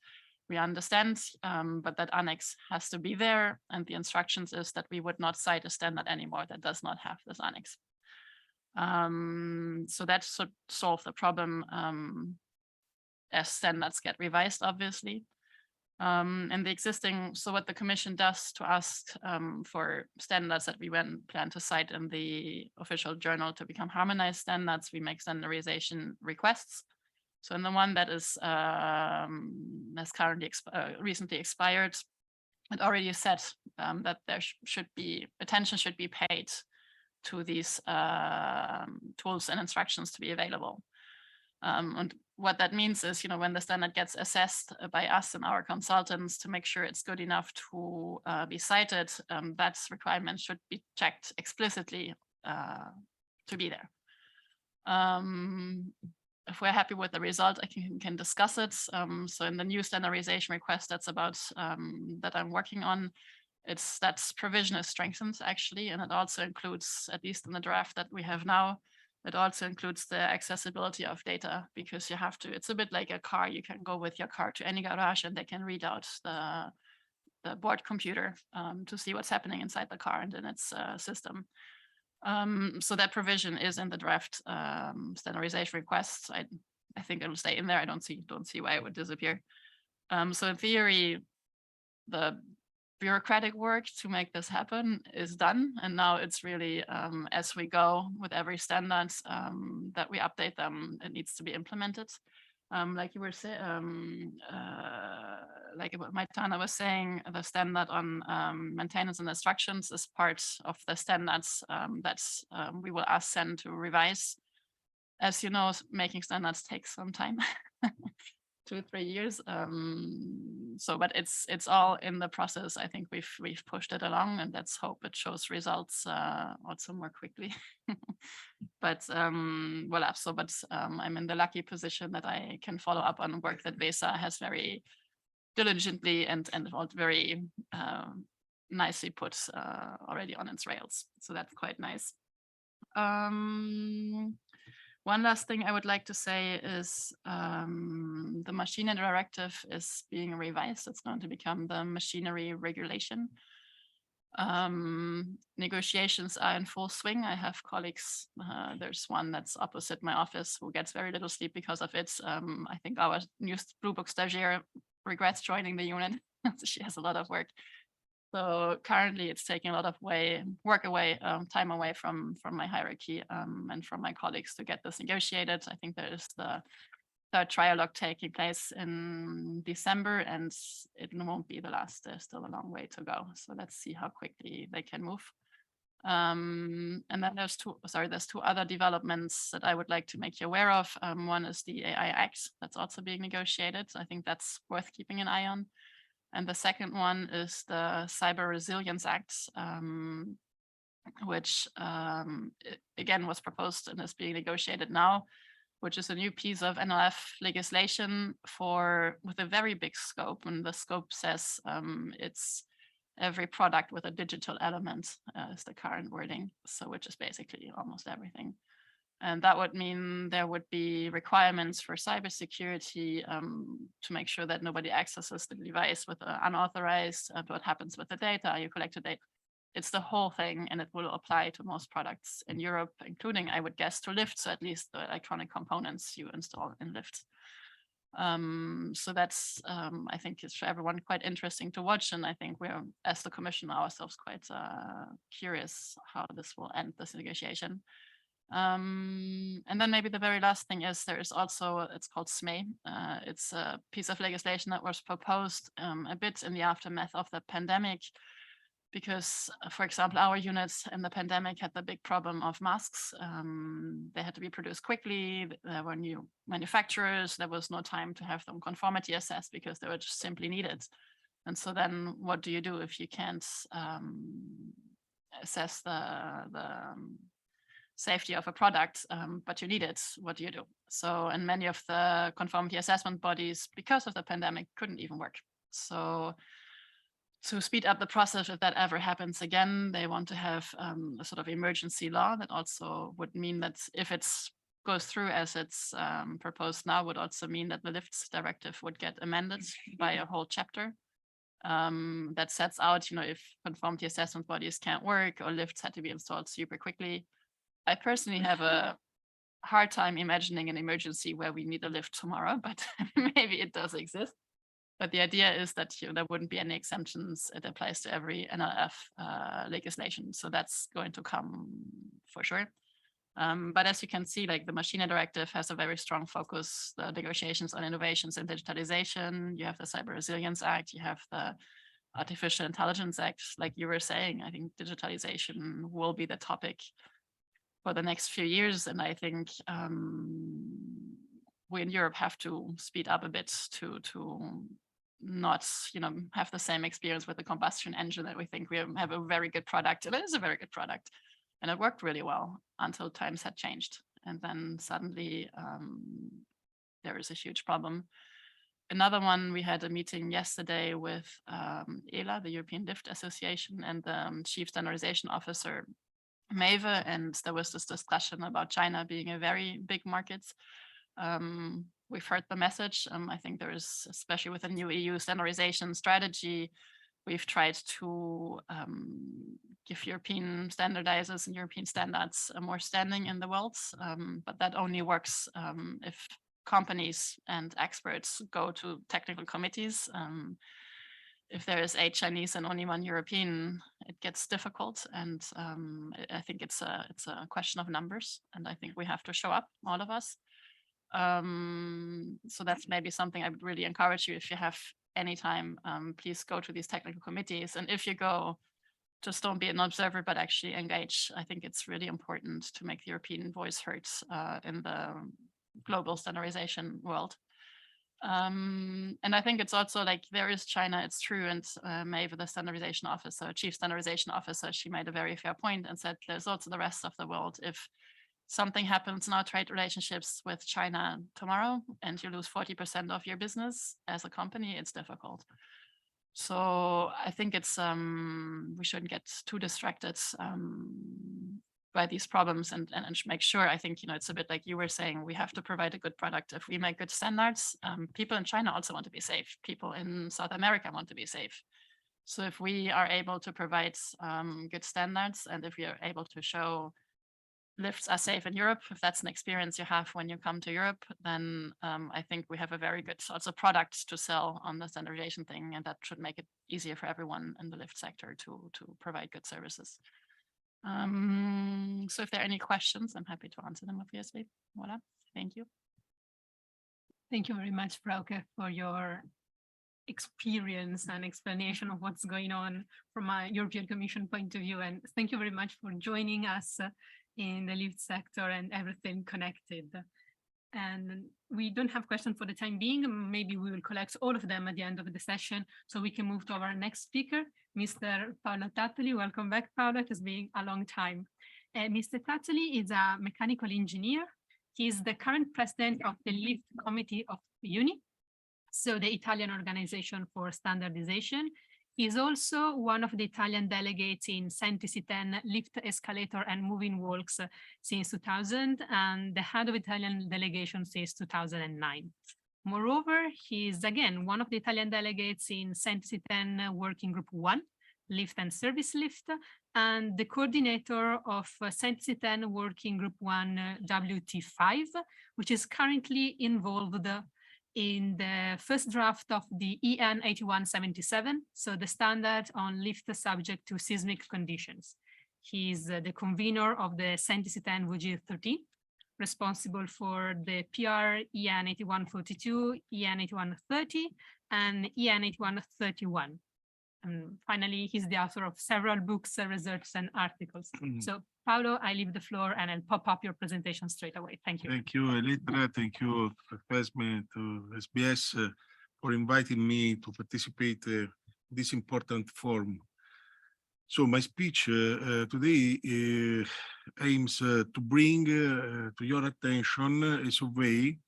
We understand, but that annex has to be there. And the instructions is that we would not cite a standard anymore that does not have this annex. So that should solve the problem as standards get revised, obviously. And the existing, so what the Commission does to ask for standards that we plan to cite in the official journal to become harmonized standards, we make standardization requests. So in the one that is has currently recently expired, it already said that there should be attention should be paid to these tools and instructions to be available. And what that means is, when the standard gets assessed by us and our consultants to make sure it's good enough to be cited, that requirement should be checked explicitly to be there. If we're happy with the result, I can discuss it. So in the new standardization request that's about that I'm working on, it's that provision is strengthened actually, and it also includes, at least in the draft that we have now, it also includes the accessibility of data, because you have to, it's a bit like a car. You can go with your car to any garage and they can read out the board computer to see what's happening inside the car and in its system. So that provision is in the draft standardization requests. I think it'll stay in there. I don't see why it would disappear. So in theory, the bureaucratic work to make this happen is done. And now it's really as we go with every standard that we update them, it needs to be implemented. Like you were saying, like what Maitana was saying, the standard on maintenance and instructions is part of the standards that we will ask SEN to revise. As you know, making standards takes some time. 2 or 3 years. So, but it's all in the process. I think we've pushed it along, and let's hope it shows results also more quickly. But voila. So, but I'm in the lucky position that I can follow up on work that VESA has very diligently and very nicely put already on its rails. So that's quite nice. One last thing I would like to say is the machinery directive is being revised. It's going to become the machinery regulation. Negotiations are in full swing. I have colleagues, there's one that's opposite my office who gets very little sleep because of it. I think our new Blue Book stagiaire regrets joining the unit. She has a lot of work. So currently it's taking a lot of time away from my hierarchy and from my colleagues to get this negotiated. I think there is the third trialogue taking place in December, and it won't be the last. There's still a long way to go. So let's see how quickly they can move. And then there's two other developments that I would like to make you aware of. One is the AI Act that's also being negotiated. I think that's worth keeping an eye on. And the second one is the Cyber Resilience Act, which again was proposed and is being negotiated now, which is a new piece of NLF legislation with a very big scope. And the scope says it's every product with a digital element is the current wording. So which is basically almost everything. And that would mean there would be requirements for cybersecurity to make sure that nobody accesses the device with unauthorized, what happens with the data, you collect the data. It's the whole thing, and it will apply to most products in Europe, including, I would guess, to Lift, so at least the electronic components you install in Lift. So that's, I think it's for everyone quite interesting to watch. And I think we're, as the Commission ourselves, quite curious how this will end, this negotiation. And then maybe the very last thing is there is also, it's called SME. It's a piece of legislation that was proposed a bit in the aftermath of the pandemic, because, for example, our units in the pandemic had the big problem of masks. They had to be produced quickly. There were new manufacturers. There was no time to have them conformity assessed because they were just simply needed. And so then what do you do if you can't assess the safety of a product, but you need it? What do you do? So, and many of the conformity assessment bodies, because of the pandemic, couldn't even work. So to speed up the process, if that ever happens again, they want to have a sort of emergency law that also would mean that if it goes through as it's proposed now, would also mean that the Lifts directive would get amended by a whole chapter that sets out, if conformity assessment bodies can't work or lifts had to be installed super quickly. I personally have a hard time imagining an emergency where we need a lift tomorrow, but maybe it does exist. But the idea is that there wouldn't be any exemptions. It applies to every NLF legislation. So that's going to come for sure. But as you can see, like the machinery directive has a very strong focus, the negotiations on innovations in digitalization. You have the Cyber Resilience Act, you have the Artificial Intelligence Act. Like you were saying, I think digitalization will be the topic for the next few years. And I think we in Europe have to speed up a bit to not, have the same experience with the combustion engine that we think we have a very good product. And it is a very good product. And it worked really well until times had changed. And then suddenly there is a huge problem. Another one, we had a meeting yesterday with ELA, the European Lift Association, and the Chief Standardization Officer, Maeve, and there was this discussion about China being a very big market. We've heard the message. I think there is, especially with the new EU standardization strategy, we've tried to give European standardizers and European standards more standing in the world. But that only works if companies and experts go to technical committees. If there is 8 Chinese and only 1 European, it gets difficult. And I think it's a question of numbers. And I think we have to show up, all of us. So that's maybe something I would really encourage you, if you have any time, please go to these technical committees. And if you go, just don't be an observer, but actually engage. I think it's really important to make the European voice heard in the global standardization world. And I think it's also like, there is China, it's true. And Maeve, the standardization officer, chief standardization officer, she made a very fair point and said, there's also the rest of the world. If something happens in our trade relationships with China tomorrow and you lose 40% of your business as a company, it's difficult. So I think it's, we shouldn't get too distracted by these problems and make sure, I think, it's a bit like you were saying, we have to provide a good product. If we make good standards, people in China also want to be safe. People in South America want to be safe. So if we are able to provide good standards, and if we are able to show lifts are safe in Europe, if that's an experience you have when you come to Europe, then I think we have a very good also product to sell on the standardization thing, and that should make it easier for everyone in the lift sector to provide good services. So if there are any questions, I'm happy to answer them obviously. Voila, thank you. Thank you very much, Frauke, for your experience and explanation of what's going on from a European Commission point of view. And thank you very much for joining us in the lift sector and everything connected. And we don't have questions for the time being. Maybe we will collect all of them at the end of the session so we can move to our next speaker, Mr. Paolo Tattoli. Welcome back, Paolo. It has been a long time. Mr. Tattoli is a mechanical engineer. He is the current president of the Lift Committee of UNI, so the Italian Organization for Standardization. He is also one of the Italian delegates in Sentisi 10 lift, escalator and moving walks since 2000, and the head of Italian delegation since 2009. Moreover, he is again one of the Italian delegates in Sentisi 10 Working Group 1, Lift and Service Lift, and the coordinator of Sentisi 10 Working Group 1 WT5, which is currently involved in the first draft of the EN 8177, so the standard on lift subject to seismic conditions. He is the convener of the Sentisi 10 WG 13, responsible for the PR EN 8142, EN 8130, and EN 8131. And finally, he's the author of several books, research, and articles. So, Paolo, I leave the floor and I'll pop up your presentation straight away. Thank you. Thank you, Elettra. Thank you, FESME, to SBS for inviting me to participate in this important forum. So my speech today aims to bring to your attention a survey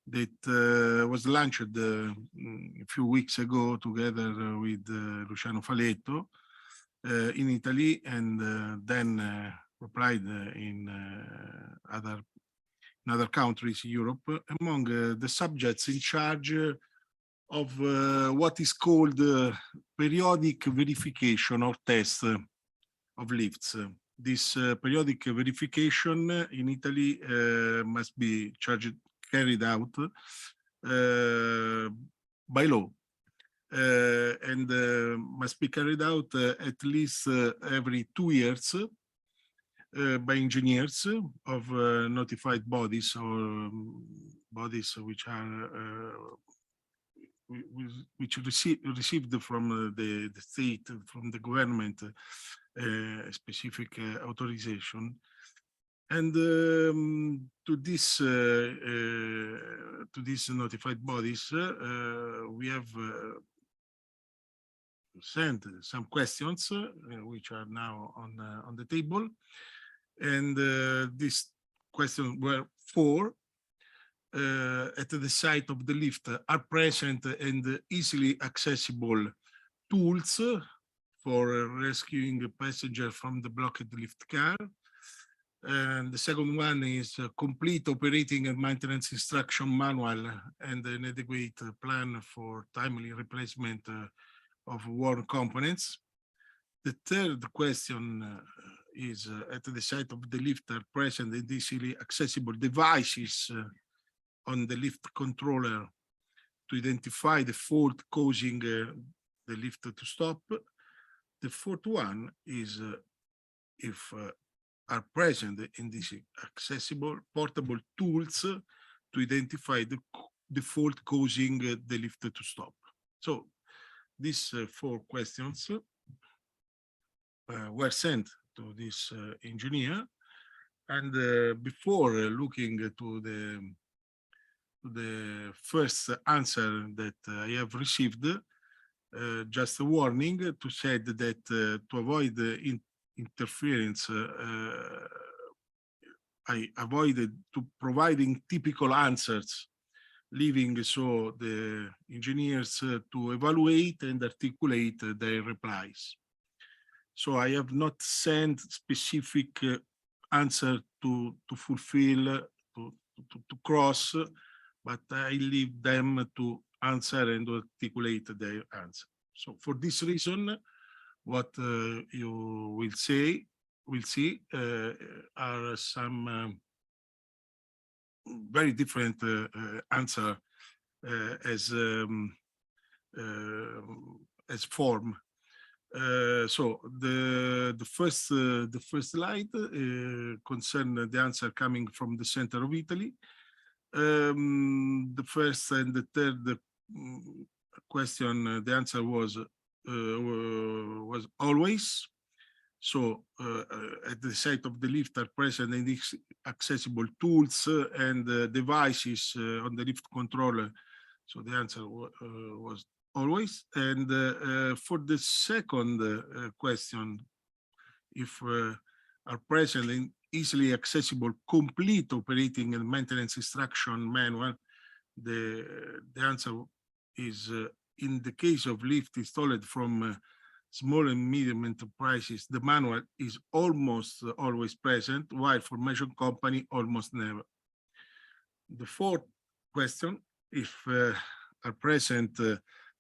that was launched a few weeks ago together with Luciano Faletto in Italy, and then replied in other countries in Europe, among the subjects in charge of what is called periodic verification or test of lifts. This periodic verification in Italy must be carried out by law, and must be carried out at least every 2 years by engineers of notified bodies or bodies which are received from the state, from the government, specific authorization. And to this notified bodies, we have sent some questions which are now on the table, and these questions were 4. At the site of the lift are present and easily accessible tools for rescuing a passenger from the blocked lift car. And the second one is a complete operating and maintenance instruction manual and an adequate plan for timely replacement of worn components. The third question is at the site of the lift are present and easily accessible devices on the lift controller to identify the fault causing the lift to stop. The fourth one is if are present in these accessible portable tools to identify the fault causing the lift to stop. So these 4 questions were sent to this engineer, and before looking to the first answer that I have received, just a warning to say that to avoid interference, I avoided to providing typical answers, leaving so the engineers to evaluate and articulate their replies. So I have not sent specific answer to fulfill, to cross, but I leave them to answer and articulate their answer. So for this reason, what you will see are some very different answer as form. So the first slide concern the answer coming from the center of Italy. The first and the third question, the answer was always. So at the site of the lift are present and accessible tools and devices on the lift controller. So the answer was always. And for the second question, if are present and easily accessible complete operating and maintenance instruction manual, the answer is in the case of lift installed from small and medium enterprises, the manual is almost always present, while for major company, almost never. The fourth question, if are present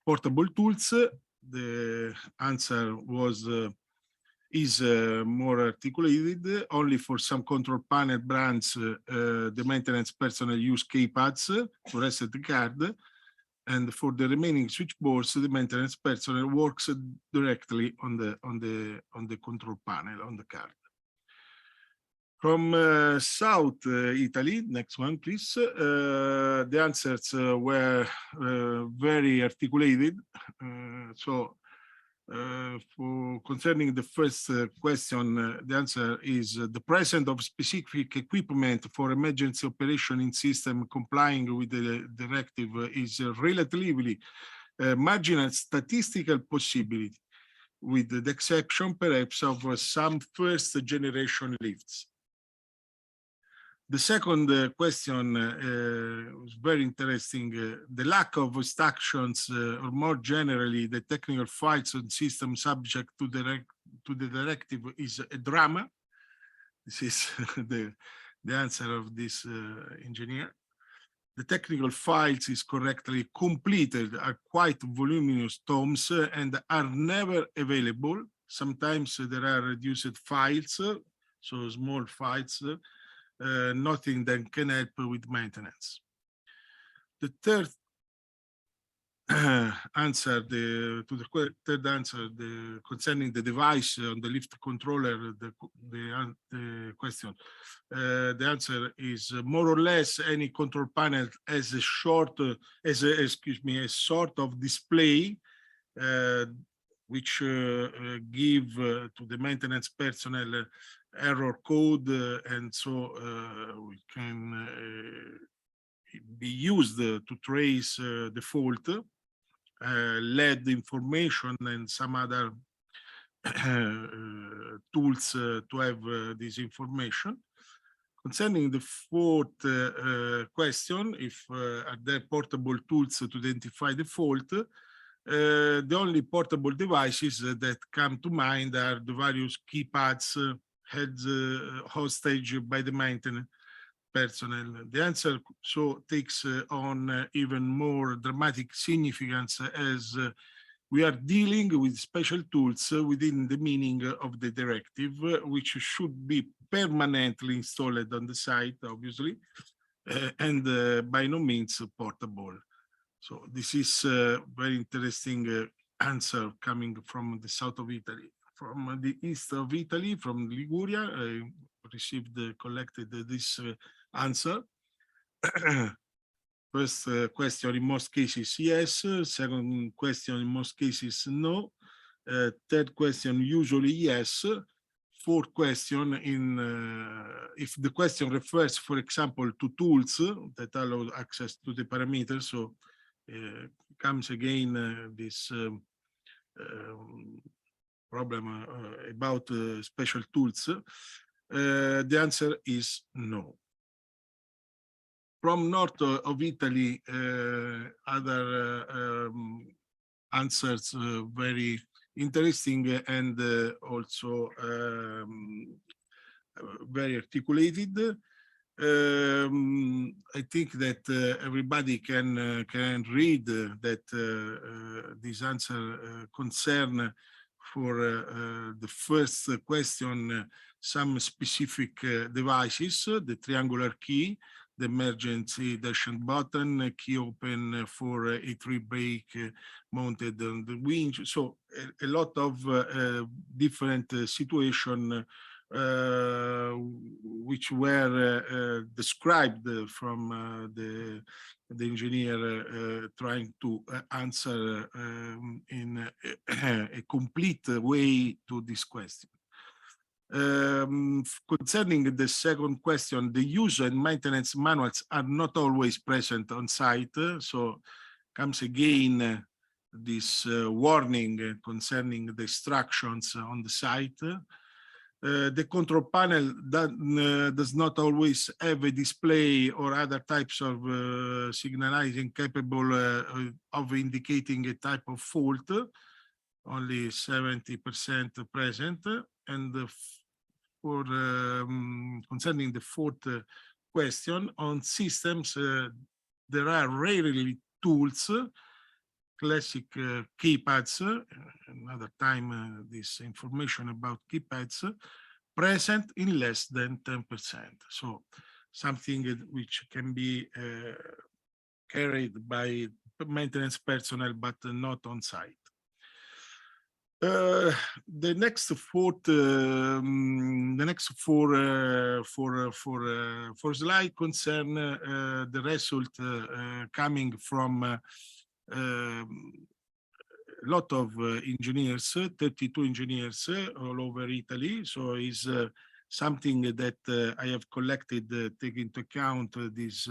portable tools, the answer was is more articulated. Only for some control panel brands, the maintenance personnel use keypads to reset the card. And for the remaining switchboards, the maintenance personnel works directly on the control panel on the card. From South Italy, next one, please. The answers were very articulated. For concerning the first question, the answer is the presence of specific equipment for emergency operation in system complying with the directive is relatively marginal statistical possibility, with the exception perhaps of some first generation lifts. The second question was very interesting. The lack of instructions, or more generally, the technical files on system subject to the directive is a drama. This is the answer of this engineer. The technical files is correctly completed, are quite voluminous tomes and are never available. Sometimes there are reduced files, so small files, nothing that can help with maintenance. The third answer, concerning the device on the lift controller, the question, the answer is more or less any control panel as a sort of display which give to the maintenance personnel error code, and so we can be used to trace the fault, LED information and some other tools to have this information. Concerning the fourth question, if are there portable tools to identify the fault, the only portable devices that come to mind are the various keypads held hostage by the maintenance personnel. The answer so takes on even more dramatic significance as we are dealing with special tools within the meaning of the directive, which should be permanently installed on the site, obviously, and by no means portable. So this is a very interesting answer coming from the south of Italy. From the east of Italy, from Liguria, I received, collected this answer. First question, in most cases, yes. Second question, in most cases, no. Third question, usually yes. Fourth question, if the question refers, for example, to tools that allow access to the parameters, so comes again this problem about special tools, the answer is no. From north of Italy, other answers very interesting and also very articulated. I think that everybody can read that this answer concern for the first question some specific devices, the triangular key, the emergency dash and button, key open for A3 brake mounted on the winch. So a lot of different situations which were described from the engineer trying to answer in a complete way to this question. Concerning the second question, the use and maintenance manuals are not always present on site. So comes again this warning concerning the instructions on the site. The control panel does not always have a display or other types of signalizing capable of indicating a type of fault, only 70% present. And for concerning the fourth question, on systems, there are rarely tools, classic keypads, another time this information about keypads, present in less than 10%. So something which can be carried by maintenance personnel, but not on site. The next four slide concern the result coming from a lot of engineers, 32 engineers all over Italy. So is something that I have collected, taking into account this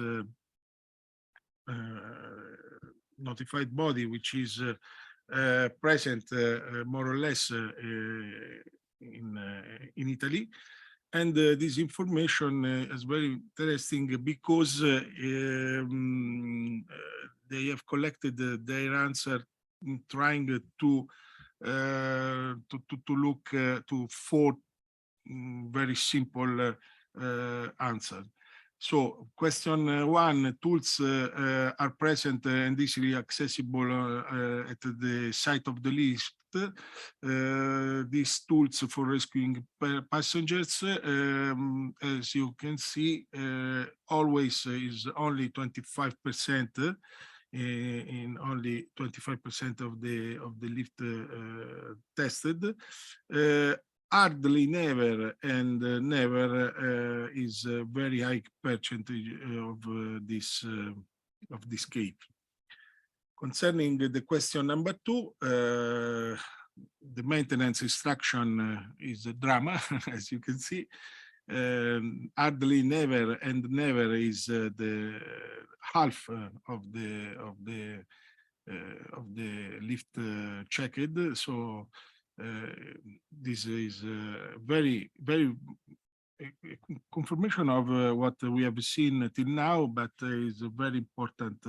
notified body, which is present more or less in Italy. And this information is very interesting because they have collected their answer trying to look to four very simple answers. So question one, tools are present and easily accessible at the site of the lift. These tools for rescuing passengers, as you can see, always is only 25%, in only 25% of the lift tested. Hardly never and never is a very high percentage of this case. Concerning the question number two, the maintenance instruction is a drama, as you can see. Hardly never and never is the half of the lift checked. So this is very confirmation of what we have seen till now, but is a very important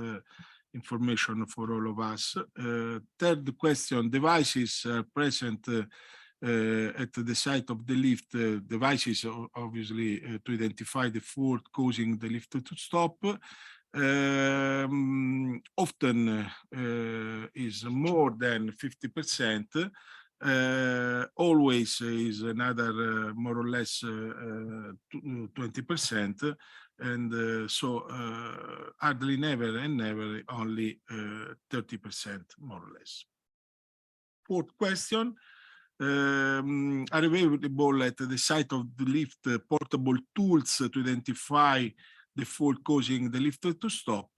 information for all of us. Third question, devices are present at the site of the lift, devices obviously to identify the fault causing the lift to stop. often is more than 50%. Always is another more or less 20%, and so hardly never and never only 30% more or less. Fourth question. Are available at the site of the lift portable tools to identify the fault causing the lift to stop,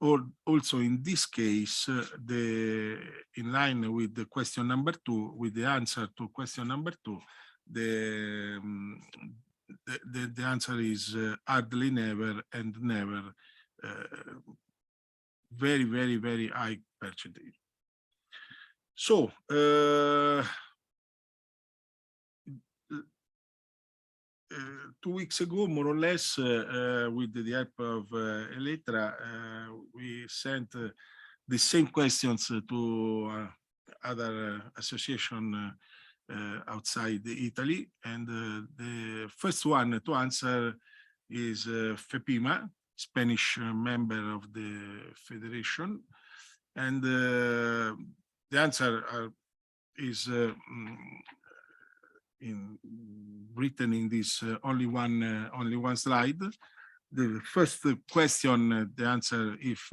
or also in this case, in line with the question number 2, with the answer to question number 2, the answer is hardly never and never, very, very, very high percentage. So, 2 weeks ago, more or less, with the help of Elettra, we sent the same questions to other association outside Italy, and the first one to answer is FEPIMA, Spanish member of the federation, and the answer is written in this only one slide. The first question, the answer, if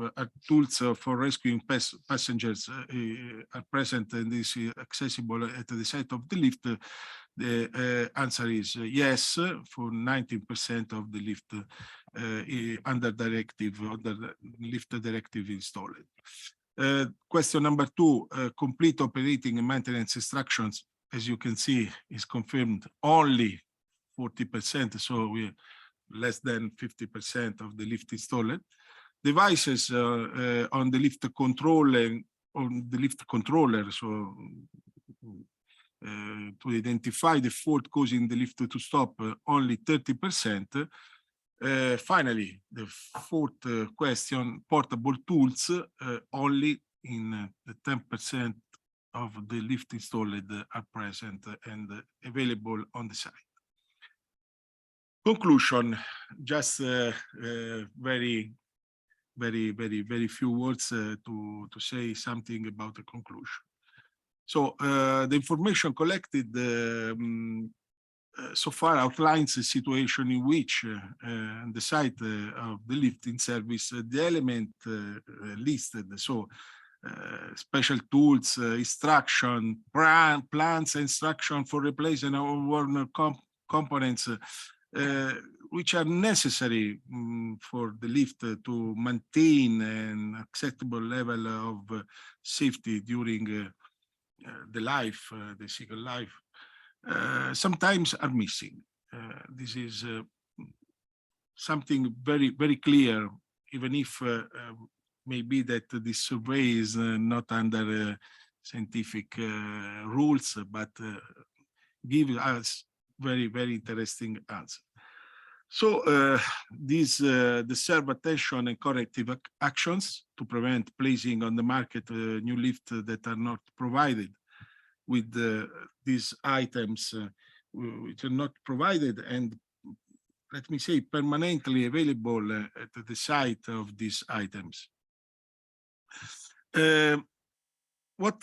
tools for rescuing passengers are present and is accessible at the site of the lift, the answer is yes, for 19% of the lift under the lift directive installed. Question number 2, complete operating and maintenance instructions, as you can see, is confirmed only 40%, so we're less than 50% of the lift installed. Devices on the lift control and on the lift controller, so to identify the fault causing the lift to stop, only 30%. Finally, the fourth question, portable tools, only in the 10% of the lift installed are present and available on the site. Conclusion, just very few words to say something about the conclusion. So the information collected so far outlines a situation in which on the site of the lifting service, the element listed, so special tools, instruction, plans, instruction for replacing our worn components, which are necessary for the lift to maintain an acceptable level of safety during the life, the cycle life, sometimes are missing. This is something very clear, even if maybe that this survey is not under scientific rules, but give us very interesting answer. So these deserve attention and corrective actions to prevent placing on the market new lifts that are not provided with these items, which are not provided and, let me say, permanently available at the site of these items. What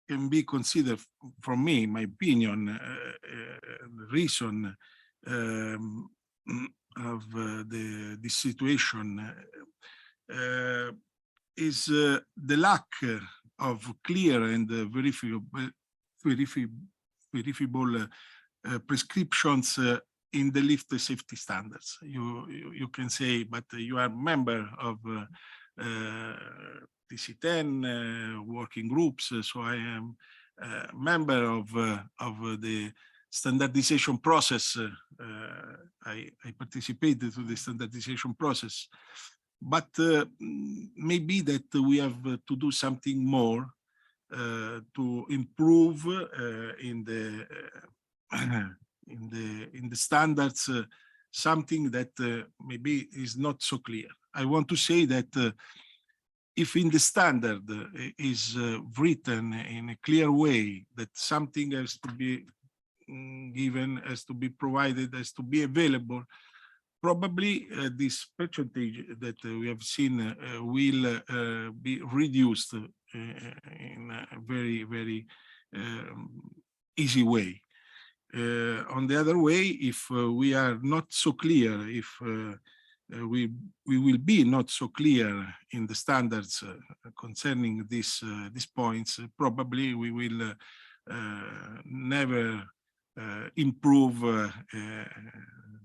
can be considered, from me, my opinion, the reason of this situation is the lack of clear and verifiable prescriptions in the lift safety standards. You can say, but you are a member of TC10 working groups, so I am a member of the standardization process. I participated to the standardization process, but maybe that we have to do something more to improve in the standards, something that maybe is not so clear. I want to say that if in the standard is written in a clear way that something has to be given, has to be provided, has to be available, probably this percentage that we have seen will be reduced in a very, very easy way. On the other way, if we are not so clear, if we will be not so clear in the standards concerning these points, probably we will never improve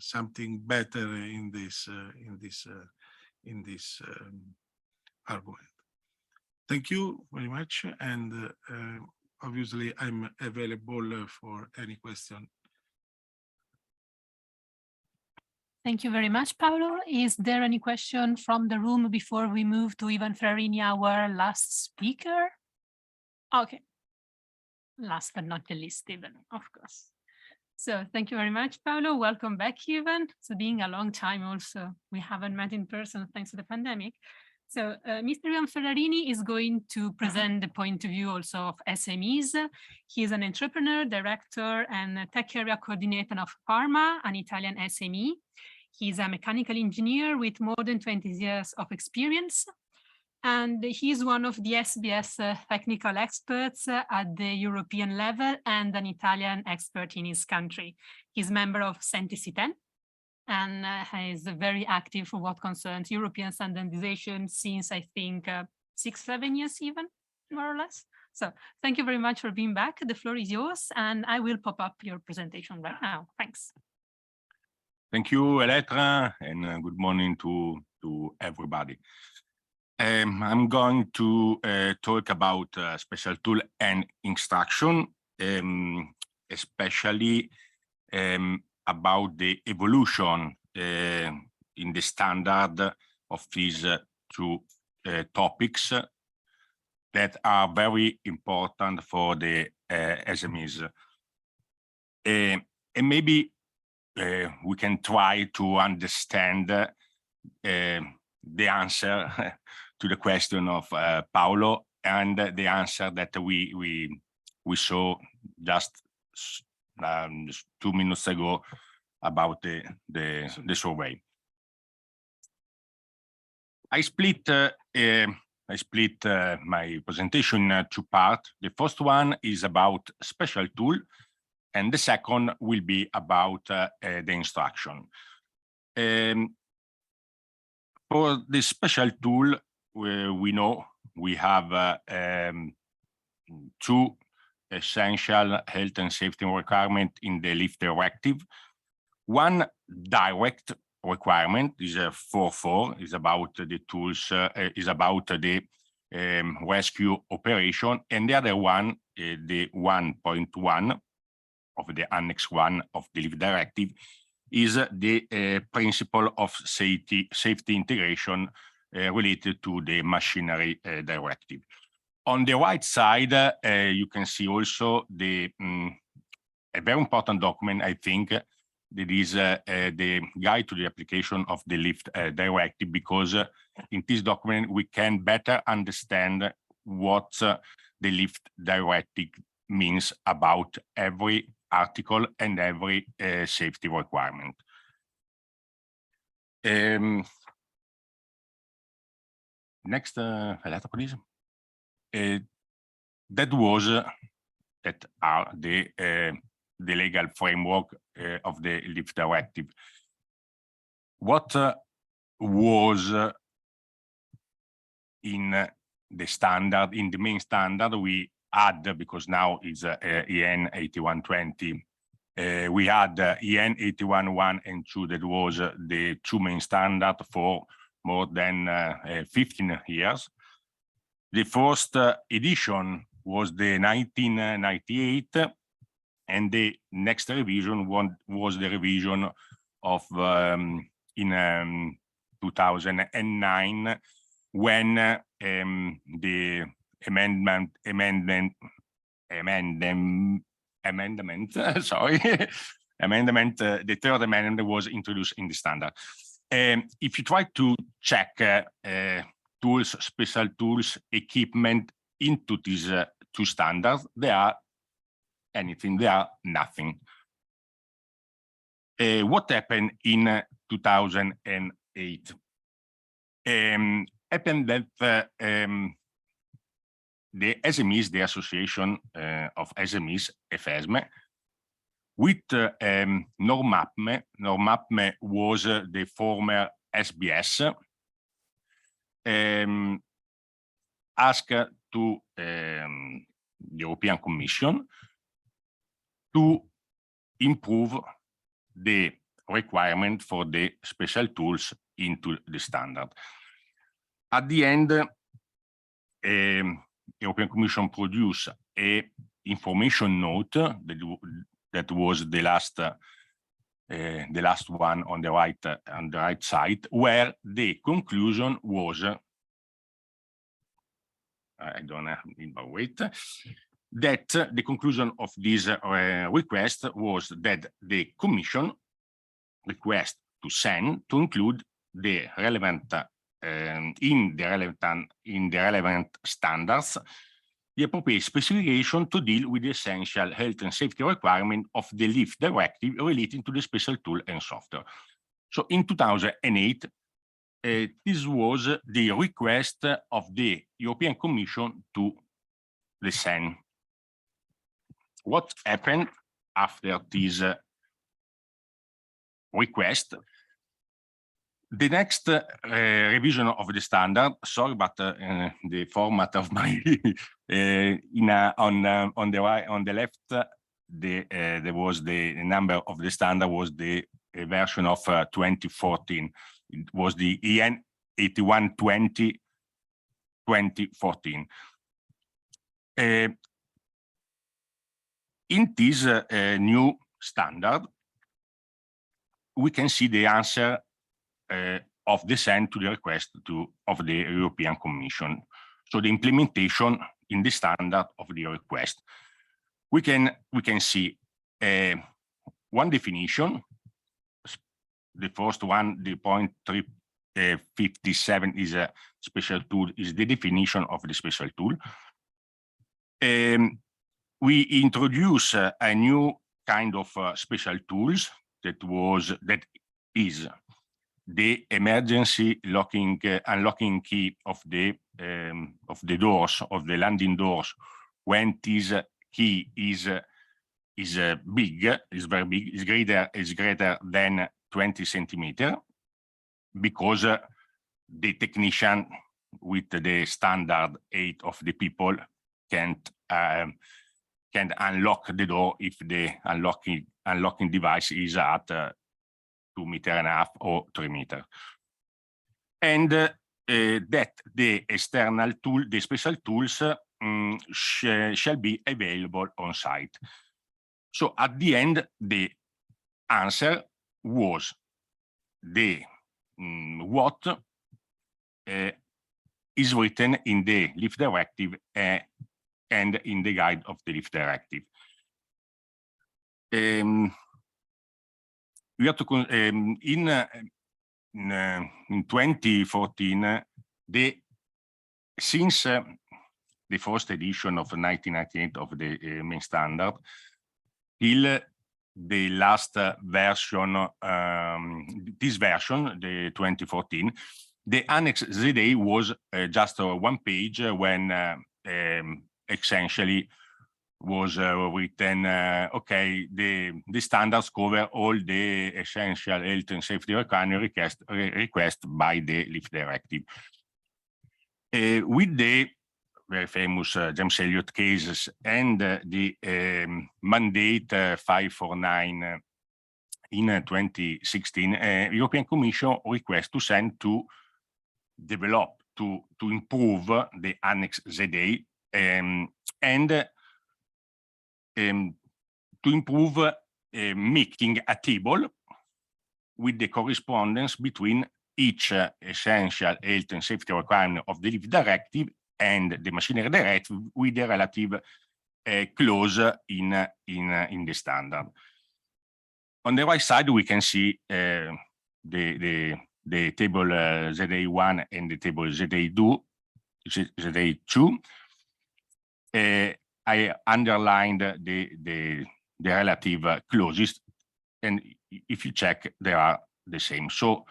something better in this argument. Thank you very much, and obviously I'm available for any question. Thank you very much, Paolo. Is there any question from the room before we move to Ivan Ferrarini, our last speaker? Okay. Last but not the least, Ivan, of course. So thank you very much, Paolo. Welcome back, Ivan. It's been a long time also. We haven't met in person thanks to the pandemic. So Mr. Ivan Ferrarini is going to present the point of view also of SMEs. He is an entrepreneur, director, and tech area coordinator of Pharma, an Italian SME. He's a mechanical engineer with more than 20 years of experience. And he's one of the SBS technical experts at the European level and an Italian expert in his country. He's member of CENTI-C10 and is very active for what concerns European standardization since, I think, 6-7 years even, more or less. So thank you very much for being back. The floor is yours, and I will pop up your presentation right now. Thanks. Thank you, Elettra, and good morning to everybody. I'm going to talk about special tool and instruction, especially about the evolution in the standard of these two topics that are very important for the SMEs. And maybe we can try to understand the answer to the question of Paolo and the answer that we saw just 2 minutes ago about the survey. I split my presentation in two parts. The first one is about special tool, and the second will be about the instruction. For the special tool, we know we have two essential health and safety requirements in the lift directive. One direct requirement is a 4.4, is about the tools, is about the rescue operation, and the other one, the 1.1 of the Annex 1 of the lift directive, is the principle of safety integration related to the machinery directive. On the right side, you can see also a very important document, I think, that is the guide to the application of the lift directive, because in this document we can better understand what the lift directive means about every article and every safety requirement. Next, please. That are the legal framework of the lift directive. What was in the standard, in the main standard we add, because now it's EN 8120, we had EN 81.1 and 2, that was the two main standard for more than 15 years. The first edition was the 1998, and the next revision was the revision of in 2009, when the the third amendment was introduced in the standard. If you try to check tools, special tools, equipment into these two standards, they are anything, they are nothing. What happened in 2008? Happened that the SMEs, the Association of SMEs, FESME, with Normapme. Normapme was the former SBS, asked to the European Commission to improve the requirement for the special tools into the standard. At the end, European Commission produced a information note that was the last one on the right side, where the conclusion was, I don't have, but wait, that the conclusion of this request was that the Commission request to send to include the relevant in the relevant standards the appropriate specification to deal with the essential health and safety requirement of the LIFT directive relating to the special tool and software. So in 2008, this was the request of the European Commission to the SEN. What happened after this request? The next revision of the standard, sorry, but the format of my on the right, on the left, there was the number of the standard was the version of 2014. It was the EN 8120 2014. In this new standard, we can see the answer of the SEN to the request of the European Commission. So the implementation in the standard of the request. We can see one definition. The first one, the point 357 is a special tool, is the definition of the special tool. We introduce a new kind of special tools that is the emergency locking unlocking key of the doors, of the landing doors, when this key is big, is very big, is greater than 20 centimeter, because the technician with the standard 8 of the people can't unlock the door if the unlocking device is at 2.5 meters or 3 meters. And that the external tool, the special tools shall be available on site. So at the end, the answer was the what is written in the Lift Directive and in the guide of the Lift Directive. We have to in 2014, since the first edition of 1998 of the main standard till the last version, this version, the 2014, the Annex ZA was just one page when essentially was written, okay, the standards cover all the essential health and safety requirement request by the Lift Directive. With the very famous James Elliott cases and the mandate 549 in 2016, European Commission request to send to develop, to improve the Annex ZA and to improve making a table with the correspondence between each essential health and safety requirement of the Lift Directive and the Machinery Directive with the relative clause in the standard. On the right side, we can see the table ZA1 and the table ZA2. I underlined the relative clauses, and if you check, they are the same. So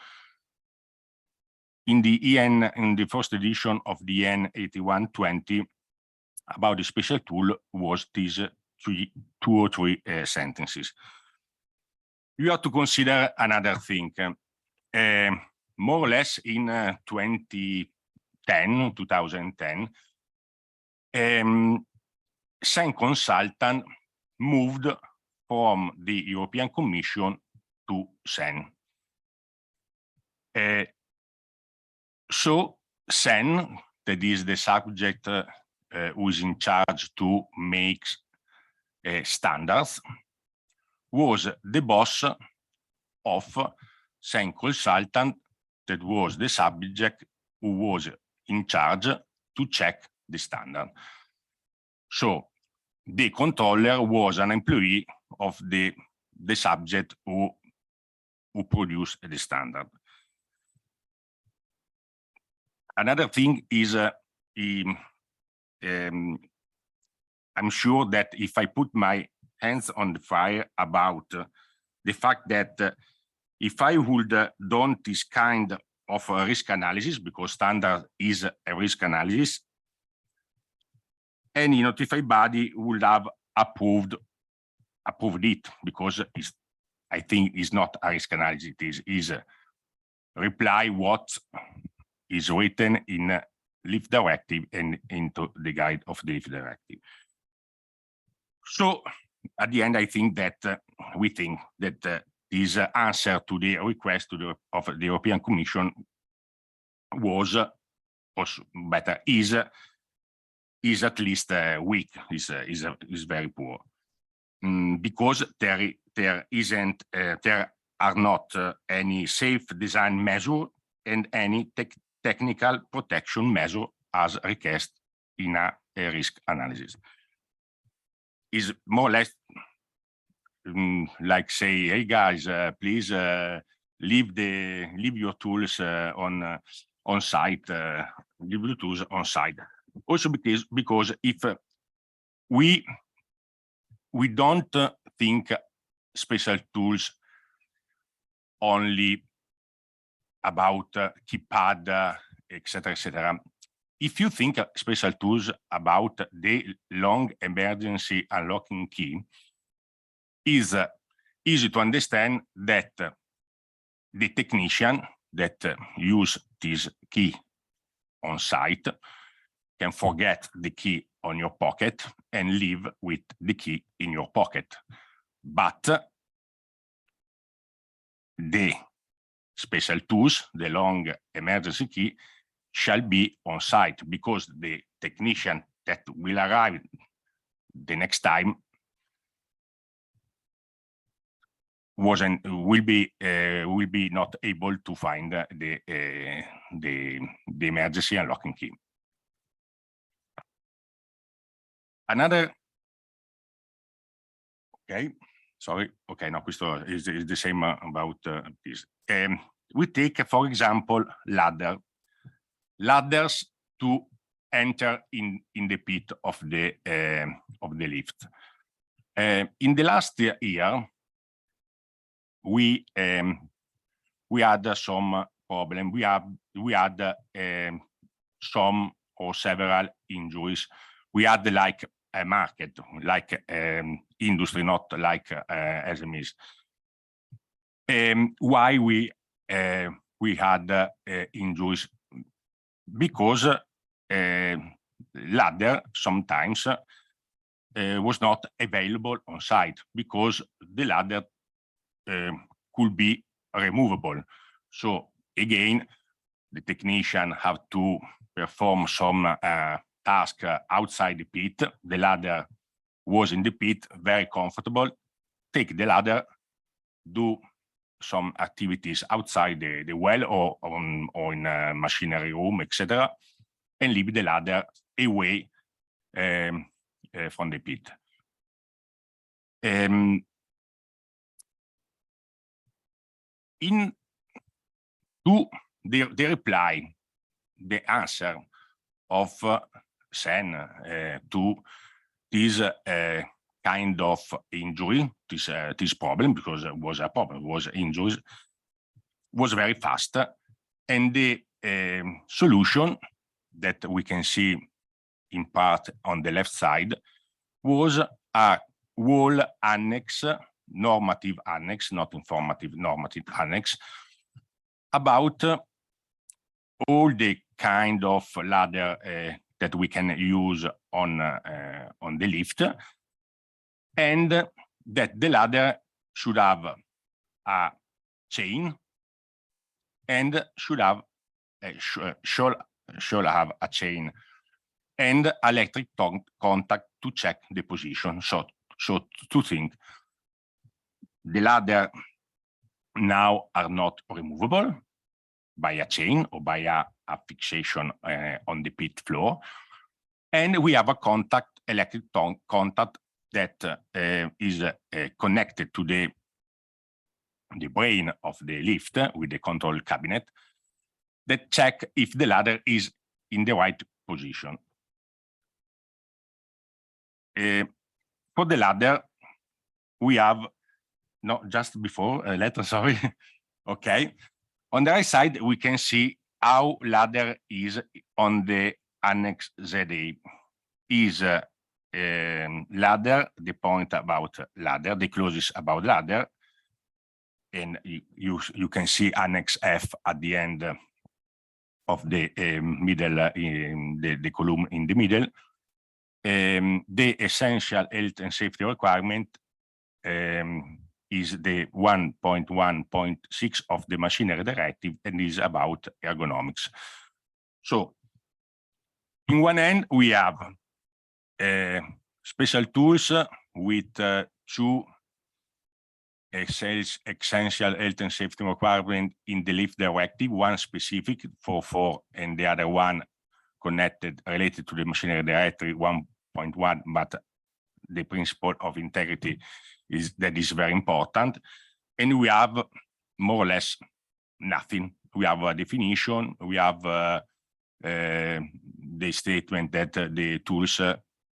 in the first edition of the EN 8120, about the special tool was these two or three sentences. You have to consider another thing. More or less in 2010, SEN consultant moved from the European Commission to SEN. So SEN, that is the subject who is in charge to make standards, was the boss of SEN consultant, that was the subject who was in charge to check the standard. So the controller was an employee of the subject who produced the standard. Another thing is, I'm sure that if I put my hands on the fire about the fact that if I would done this kind of risk analysis, because standard is a risk analysis, any notified body would have approved it, because I think it's not a risk analysis, it is reply what is written in Lift Directive and into the guide of the Lift Directive. So at the end, I think that we think that this answer to the request of the European Commission was also better, is at least weak, is very poor, because there are not any safe design measure and any technical protection measure as requested in a risk analysis. Is more or less like say, hey guys, please leave your tools on site, leave the tools on site. Also because if we don't think special tools only about keypad, etc., etc. If you think special tools about the long emergency unlocking key, is easy to understand that the technician that use this key on site can forget the key on your pocket and leave with the key in your pocket. But the special tools, the long emergency key, shall be on site, because the technician that will arrive the next time will be not able to find the emergency unlocking key. Another, okay, sorry, okay, no, questo is the same about this. We take, for example, ladders to enter in the pit of the lift. In the last year, we had some problem. We had some or several injuries. We had like a market, like industry, not like SMEs. Why we had injuries? Because ladder sometimes was not available on site, because the ladder could be removable. So again, the technician have to perform some task outside the pit. The ladder was in the pit, very comfortable. Take the ladder, do some activities outside the well or in a machinery room, etc., and leave the ladder away from the pit. The reply, the answer of SEN to this kind of injury, this problem, because it was a problem, was injuries, was very fast. And the solution that we can see in part on the left side was a wall annex, normative annex, not informative, normative annex, about all the kind of ladder that we can use on the lift, and that the ladder should have a chain and should have have a chain and electric contact to check the position. So to think, the ladder now are not removable by a chain or by a fixation on the pit floor, and we have a electric contact that is connected to the brain of the lift with the control cabinet that check if the ladder is in the right position. For the ladder, we have, no, just before, letter, sorry. Okay. On the right side, we can see how ladder is on the Annex ZA. Is ladder, the point about ladder, the clauses about ladder, and you can see Annex F at the end of the middle, the column in the middle. The essential health and safety requirement is the 1.1.6 of the machinery directive and is about ergonomics. So, in one end, we have special tools with two essential health and safety requirements in the lift directive, one specific for 4 and the other one connected, related to the machinery directive 1.1, but the principle of integrity is very important. And we have more or less nothing. We have a definition, we have the statement that the tools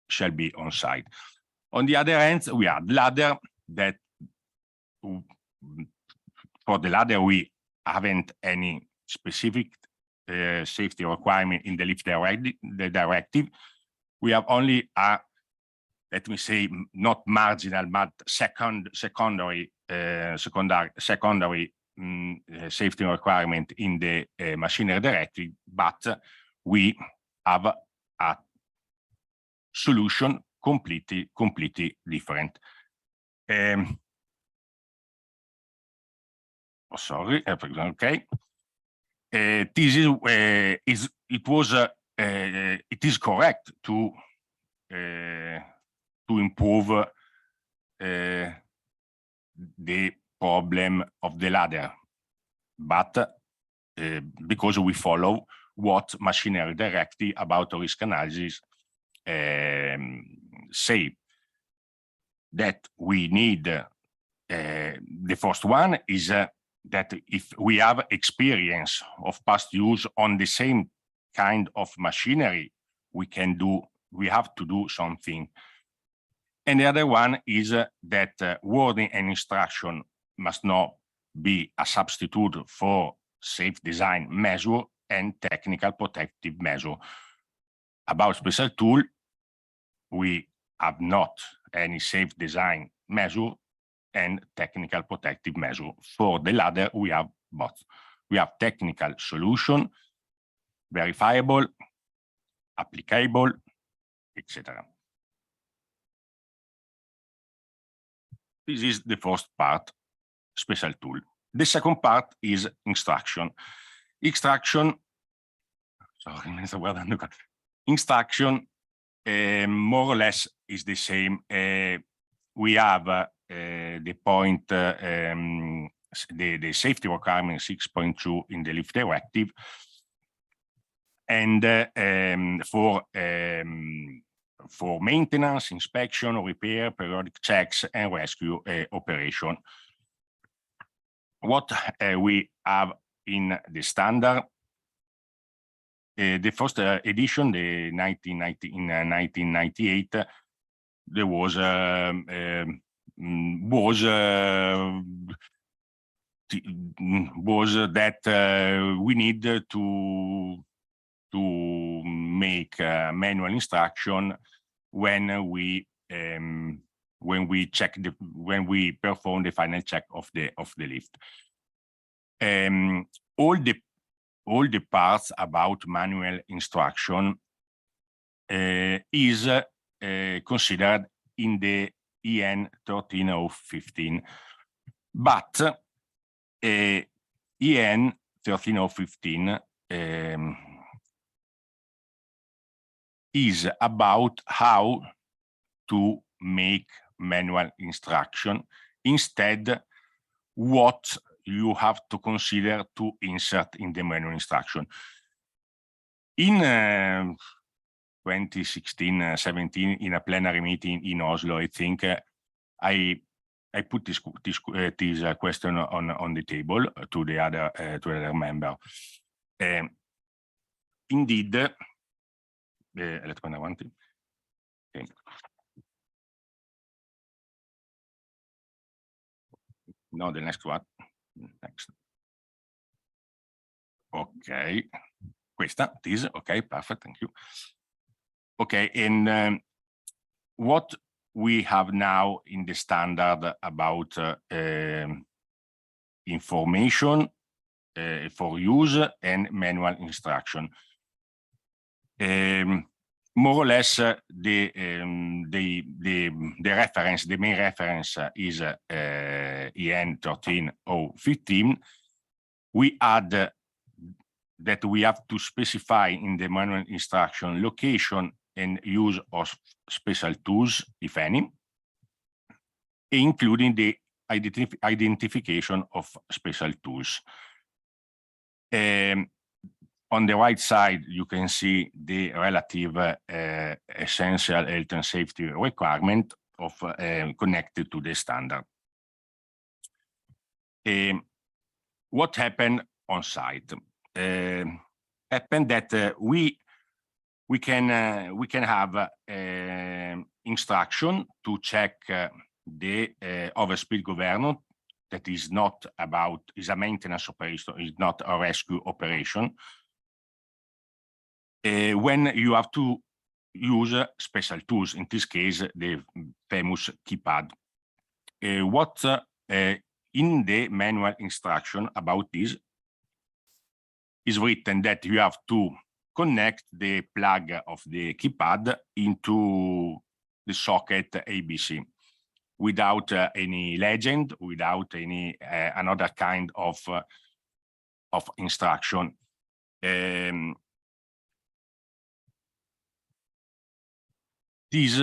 shall be on site. On the other hand, we have ladder that for the ladder, we haven't any specific safety requirement in the lift directive. We have only a, let me say, not marginal, but secondary safety requirement in the machinery directive, but we have a solution completely different. Sorry, okay. This is it is correct to improve the problem of the ladder, but because we follow what machinery directive about risk analysis say, that we need the first one is that if we have experience of past use on the same kind of machinery, we have to do something. And the other one is that wording and instruction must not be a substitute for safe design measure and technical protective measure. About special tool, we have not any safe design measure and technical protective measure. For the ladder, we have both. We have technical solution, verifiable, applicable, etc. This is the first part, special tool. The second part is instruction. Instruction more or less is the same. We have the point, the safety requirement 6.2 in the lift directive, and for maintenance, inspection, repair, periodic checks, and rescue operation. What we have in the standard, the first edition, the 1998, there was that we need to make manual instruction when we perform the final check of the lift. All the parts about manual instruction is considered in the EN 13015, but EN 13015 is about how to make manual instruction. Instead, what you have to consider to insert in the manual instruction. In 2016-17, in a plenary meeting in Oslo, I think I put this question on the table to the other member. Indeed, let's go avanti. Okay. No, the next one. Next. Okay. Questa, this, okay, perfect, thank you. Okay, and what we have now in the standard about information for use and manual instruction. More or less, the reference, the main reference is EN 13015. We add that we have to specify in the manual instruction location and use of special tools, if any, including the identification of special tools. On the right side, you can see the relative essential health and safety requirement of connected to the standard. What happened on site? Happened that we can have instruction to check the overspeed governor. That is not about, is a maintenance operation, is not a rescue operation. When you have to use special tools, in this case, the famous keypad. What in the manual instruction about this is written that you have to connect the plug of the keypad into the socket ABC without any legend, without any another kind of instruction. This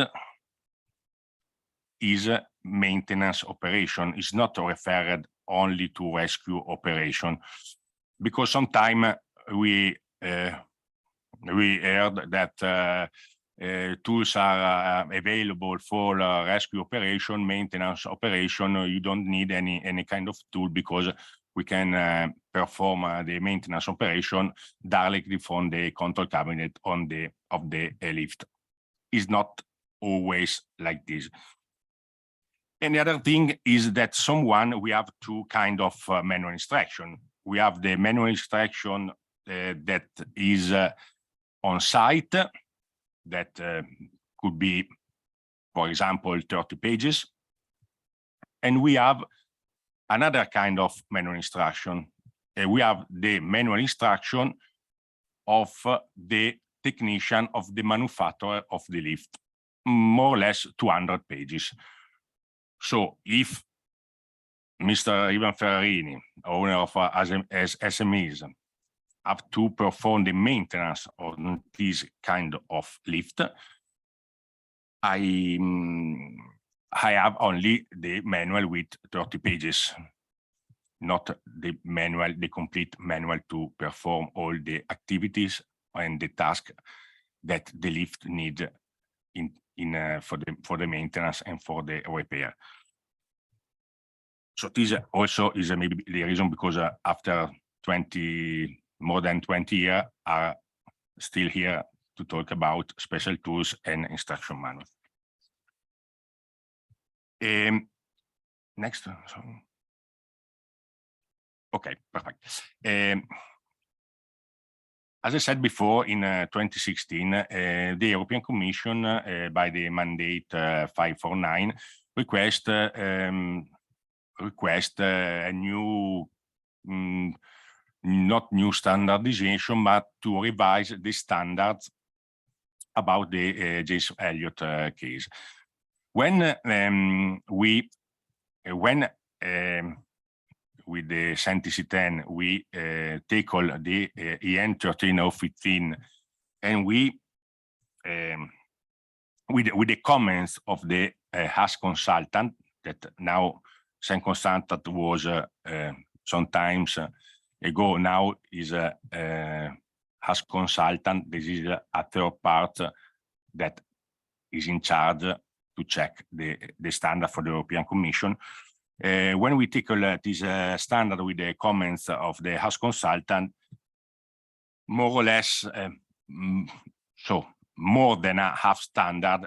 is a maintenance operation. It's not referred only to rescue operation, because sometimes we heard that tools are available for rescue operation, maintenance operation. You don't need any kind of tool because we can perform the maintenance operation directly from the control cabinet of the lift. Is not always like this. And the other thing is that we have two kind of manual instruction. We have the manual instruction that is on site, that could be, for example, 30 pages. And we have another kind of manual instruction. We have the manual instruction of the technician, of the manufacturer of the lift, more or less 200 pages. So if Mr. Ivan Ferrarini, owner of SMEs, have to perform the maintenance on this kind of lift, I have only the manual with 30 pages, not the manual, the complete manual to perform all the activities and the task that the lift need for the maintenance and for the repair. So this also is maybe the reason, because after more than 20 years, are still here to talk about special tools and instruction manual. Next. So, okay, perfect. As I said before, in 2016, the European Commission, by the mandate 549, request a new, not new standardization, but to revise the standards about the James Elliott case. When with the SNTC 10, we tackle the EN 13015, and we with the comments of the HAS consultant, that now same consultant was sometimes ago, now is a HAS consultant. This is a third part that is in charge to check the standard for the European Commission. When we tackle this standard with the comments of the HAS consultant, more or less, so more than a half standard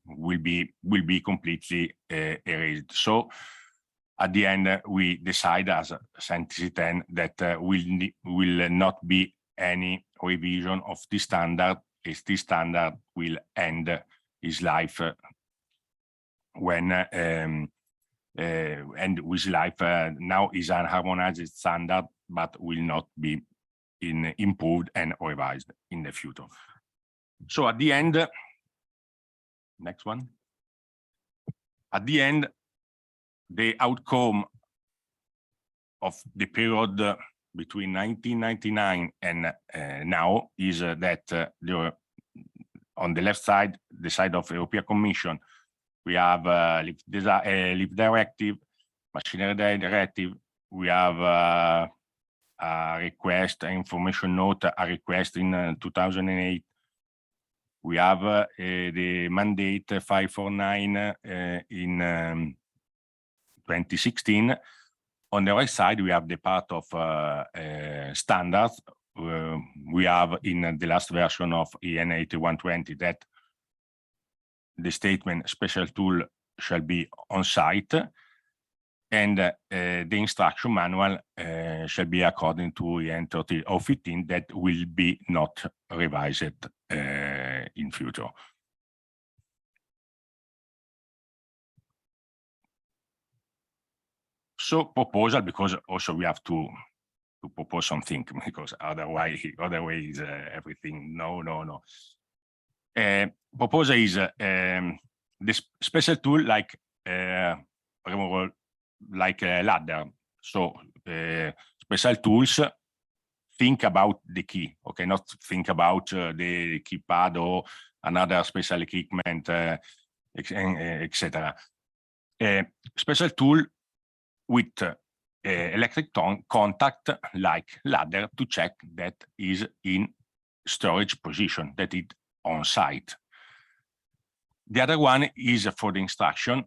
will be completely erased. So at the end, we decide as SNTC 10 that will not be any revision of this standard, as this standard will end its life when and with life now is an harmonized standard, but will not be improved and revised in the future. So at the end, next one. At the end, the outcome of the period between 1999 and now is that on the left side, the side of the European Commission, we have Lift Directive, Machinery Directive. We have a request, information note, a request in 2008. We have the mandate 549 in 2016. On the right side, we have the part of standards. We have in the last version of EN 8120 that the statement special tool shall be on site, and the instruction manual shall be according to EN 13015 that will be not revised in future. So proposal, because also we have to propose something, because otherwise everything no. Proposal is this special tool like removal, like a ladder. So special tools think about the key, okay, not think about the keypad or another special equipment, etc. Special tool with electric contact like ladder to check that is in storage position, that it on site. The other one is for the instruction.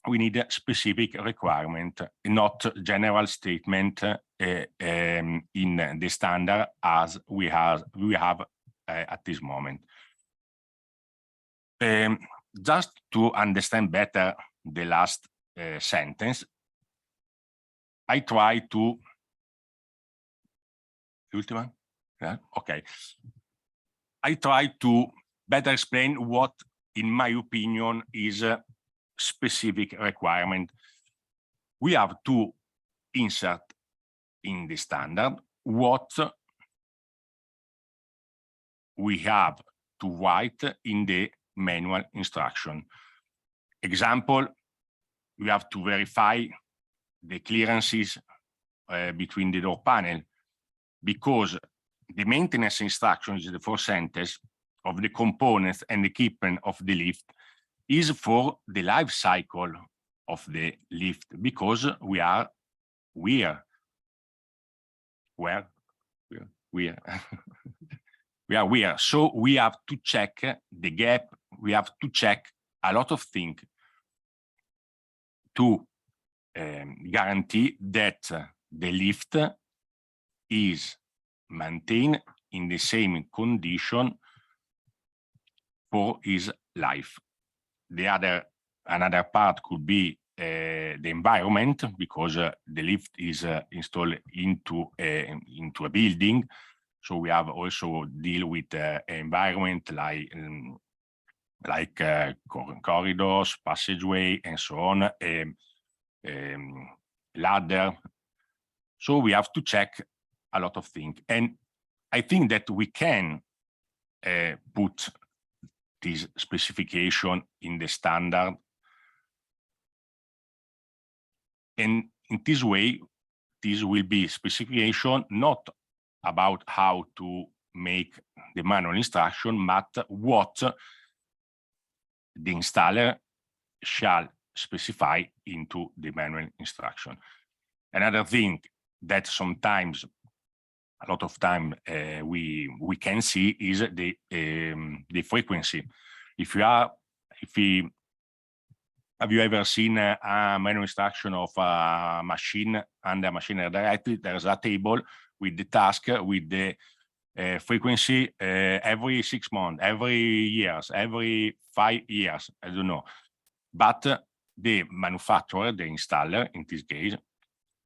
We need a specific requirement, not general statement in the standard as we have at this moment. Just to understand better the last sentence, I try to. Ultima? Yeah, okay. I try to better explain what, in my opinion, is a specific requirement. We have to insert in the standard what we have to write in the manual instruction. Example, we have to verify the clearances between the door panel, because the maintenance instruction is the first sentence of the components and equipment of the lift is for the life cycle of the lift, because we are so we have to check the gap, we have to check a lot of things to guarantee that the lift is maintained in the same condition for its life. another part could be the environment, because the lift is installed into a building. So we have also deal with environment like corridors, passageway, and so on, ladder. So we have to check a lot of things. And I think that we can put this specification in the standard. And in this way, this will be specification not about how to make the manual instruction, but what the installer shall specify into the manual instruction. Another thing that sometimes, a lot of time, we can see is the frequency. Have you ever seen a manual instruction of a machine under machinery directive? There's a table with the task, with the frequency every 6 months, every years, every 5 years, I don't know. But the manufacturer, the installer in this case,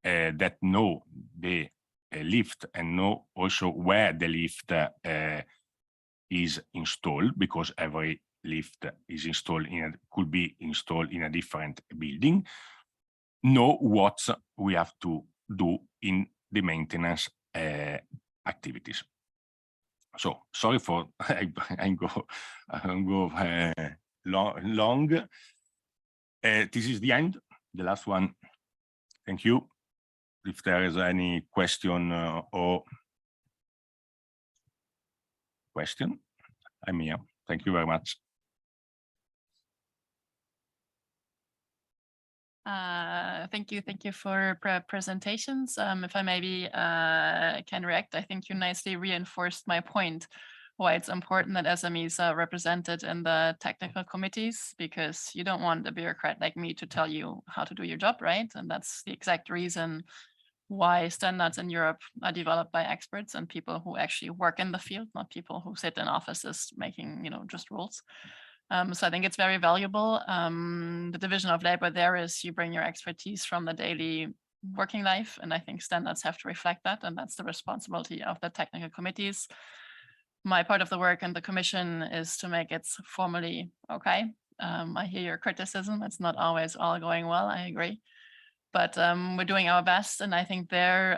that know the lift and know also where the lift is installed, because every lift is installed could be installed in a different building, know what we have to do in the maintenance activities. So sorry for I go long. This is the end, the last one. Thank you. If there is any question or question, I'm here. Thank you very much. Thank you for presentations. If I maybe can react, I think you nicely reinforced my point, why it's important that SMEs are represented in the technical committees, because you don't want a bureaucrat like me to tell you how to do your job, right? And that's the exact reason why standards in Europe are developed by experts and people who actually work in the field, not people who sit in offices making, just rules. So I think it's very valuable. The division of labor there is you bring your expertise from the daily working life, and I think standards have to reflect that, and that's the responsibility of the technical committees. My part of the work in the commission is to make it formally okay. I hear your criticism. It's not always all going well, I agree. But we're doing our best, and I think there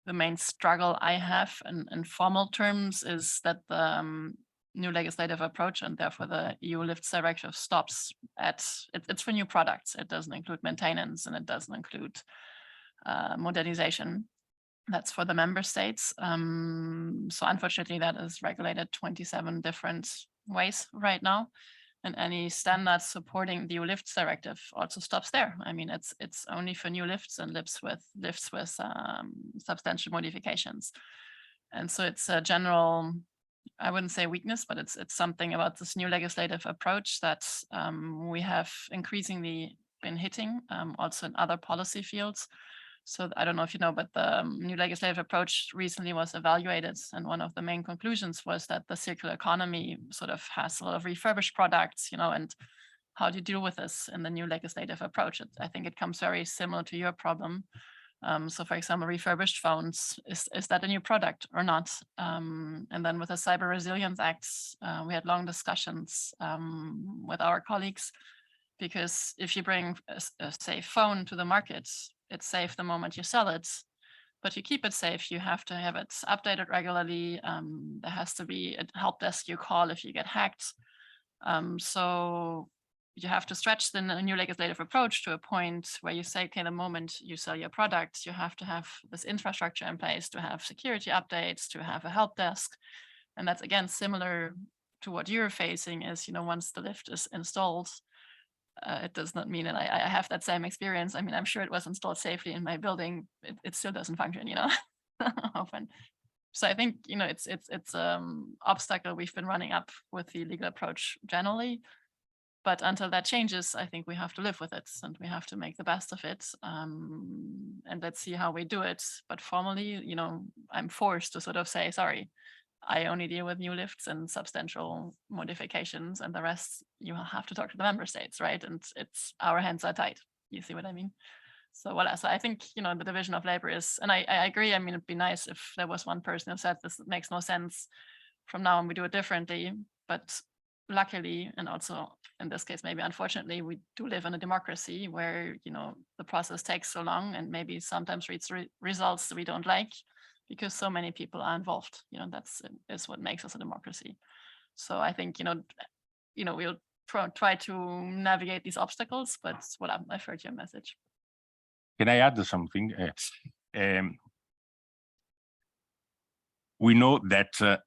the main struggle I have in formal terms is that the new legislative approach, and therefore the EU Lifts Directive, stops at it's for new products. It doesn't include maintenance, and it doesn't include modernization. That's for the member states. So unfortunately, that is regulated 27 different ways right now. And any standards supporting the EU Lifts Directive also stops there. I mean, it's only for new lifts and lifts with substantial modifications. And so it's a general, I wouldn't say weakness, but it's something about this new legislative approach that we have increasingly been hitting also in other policy fields. So I don't know if you know, but the new legislative approach recently was evaluated, and one of the main conclusions was that the circular economy sort of has a lot of refurbished products, and how do you deal with this in the new legislative approach? I think it comes very similar to your problem. So for example, refurbished phones, is that a new product or not? And then with the Cyber Resilience Act, we had long discussions with our colleagues, because if you bring a safe phone to the market, it's safe the moment you sell it, but you keep it safe, you have to have it updated regularly. There has to be a help desk you call if you get hacked. So you have to stretch the new legislative approach to a point where you say, okay, the moment you sell your product, you have to have this infrastructure in place to have security updates, to have a help desk. And that's again similar to what you're facing is, once the lift is installed, it does not mean, and I have that same experience. I mean, I'm sure it was installed safely in my building. It still doesn't function, often. So I think, it's obstacle we've been running up with the legal approach generally. But until that changes, I think we have to live with it, and we have to make the best of it. And let's see how we do it. But formally, I'm forced to sort of say, sorry, I only deal with new lifts and substantial modifications, and the rest you have to talk to the member states, right? And it's our hands are tied. You see what I mean? So voilà. So I think, you know, the division of labor is, and I agree. I mean, it'd be nice if there was one person who said this makes no sense. From now on, we do it differently. But luckily, and also in this case, maybe unfortunately, we do live in a democracy where, you know, the process takes so long and maybe sometimes reads results we don't like because so many people are involved. You know, is what makes us a democracy. So I think, you know, we'll try to navigate these obstacles, but well, I've heard your message. Can I add something? We know that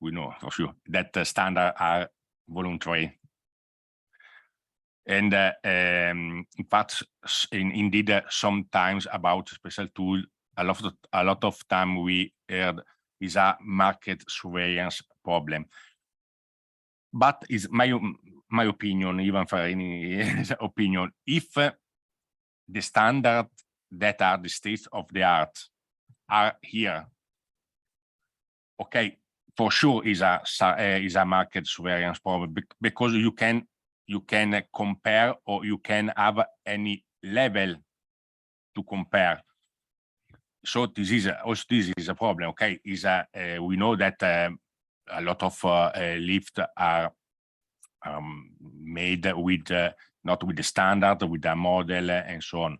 we know for sure that the standards are voluntary, and in fact, indeed, sometimes about special tool, a lot of time we heard is a market surveillance problem. But is my opinion, even for any opinion, if the standards that are the state of the art are here, okay, for sure is a market surveillance problem, because you can compare, or you can have any level to compare. So this is a problem. Okay, we know that a lot of lifts are made with not with the standard, with the model, and so on.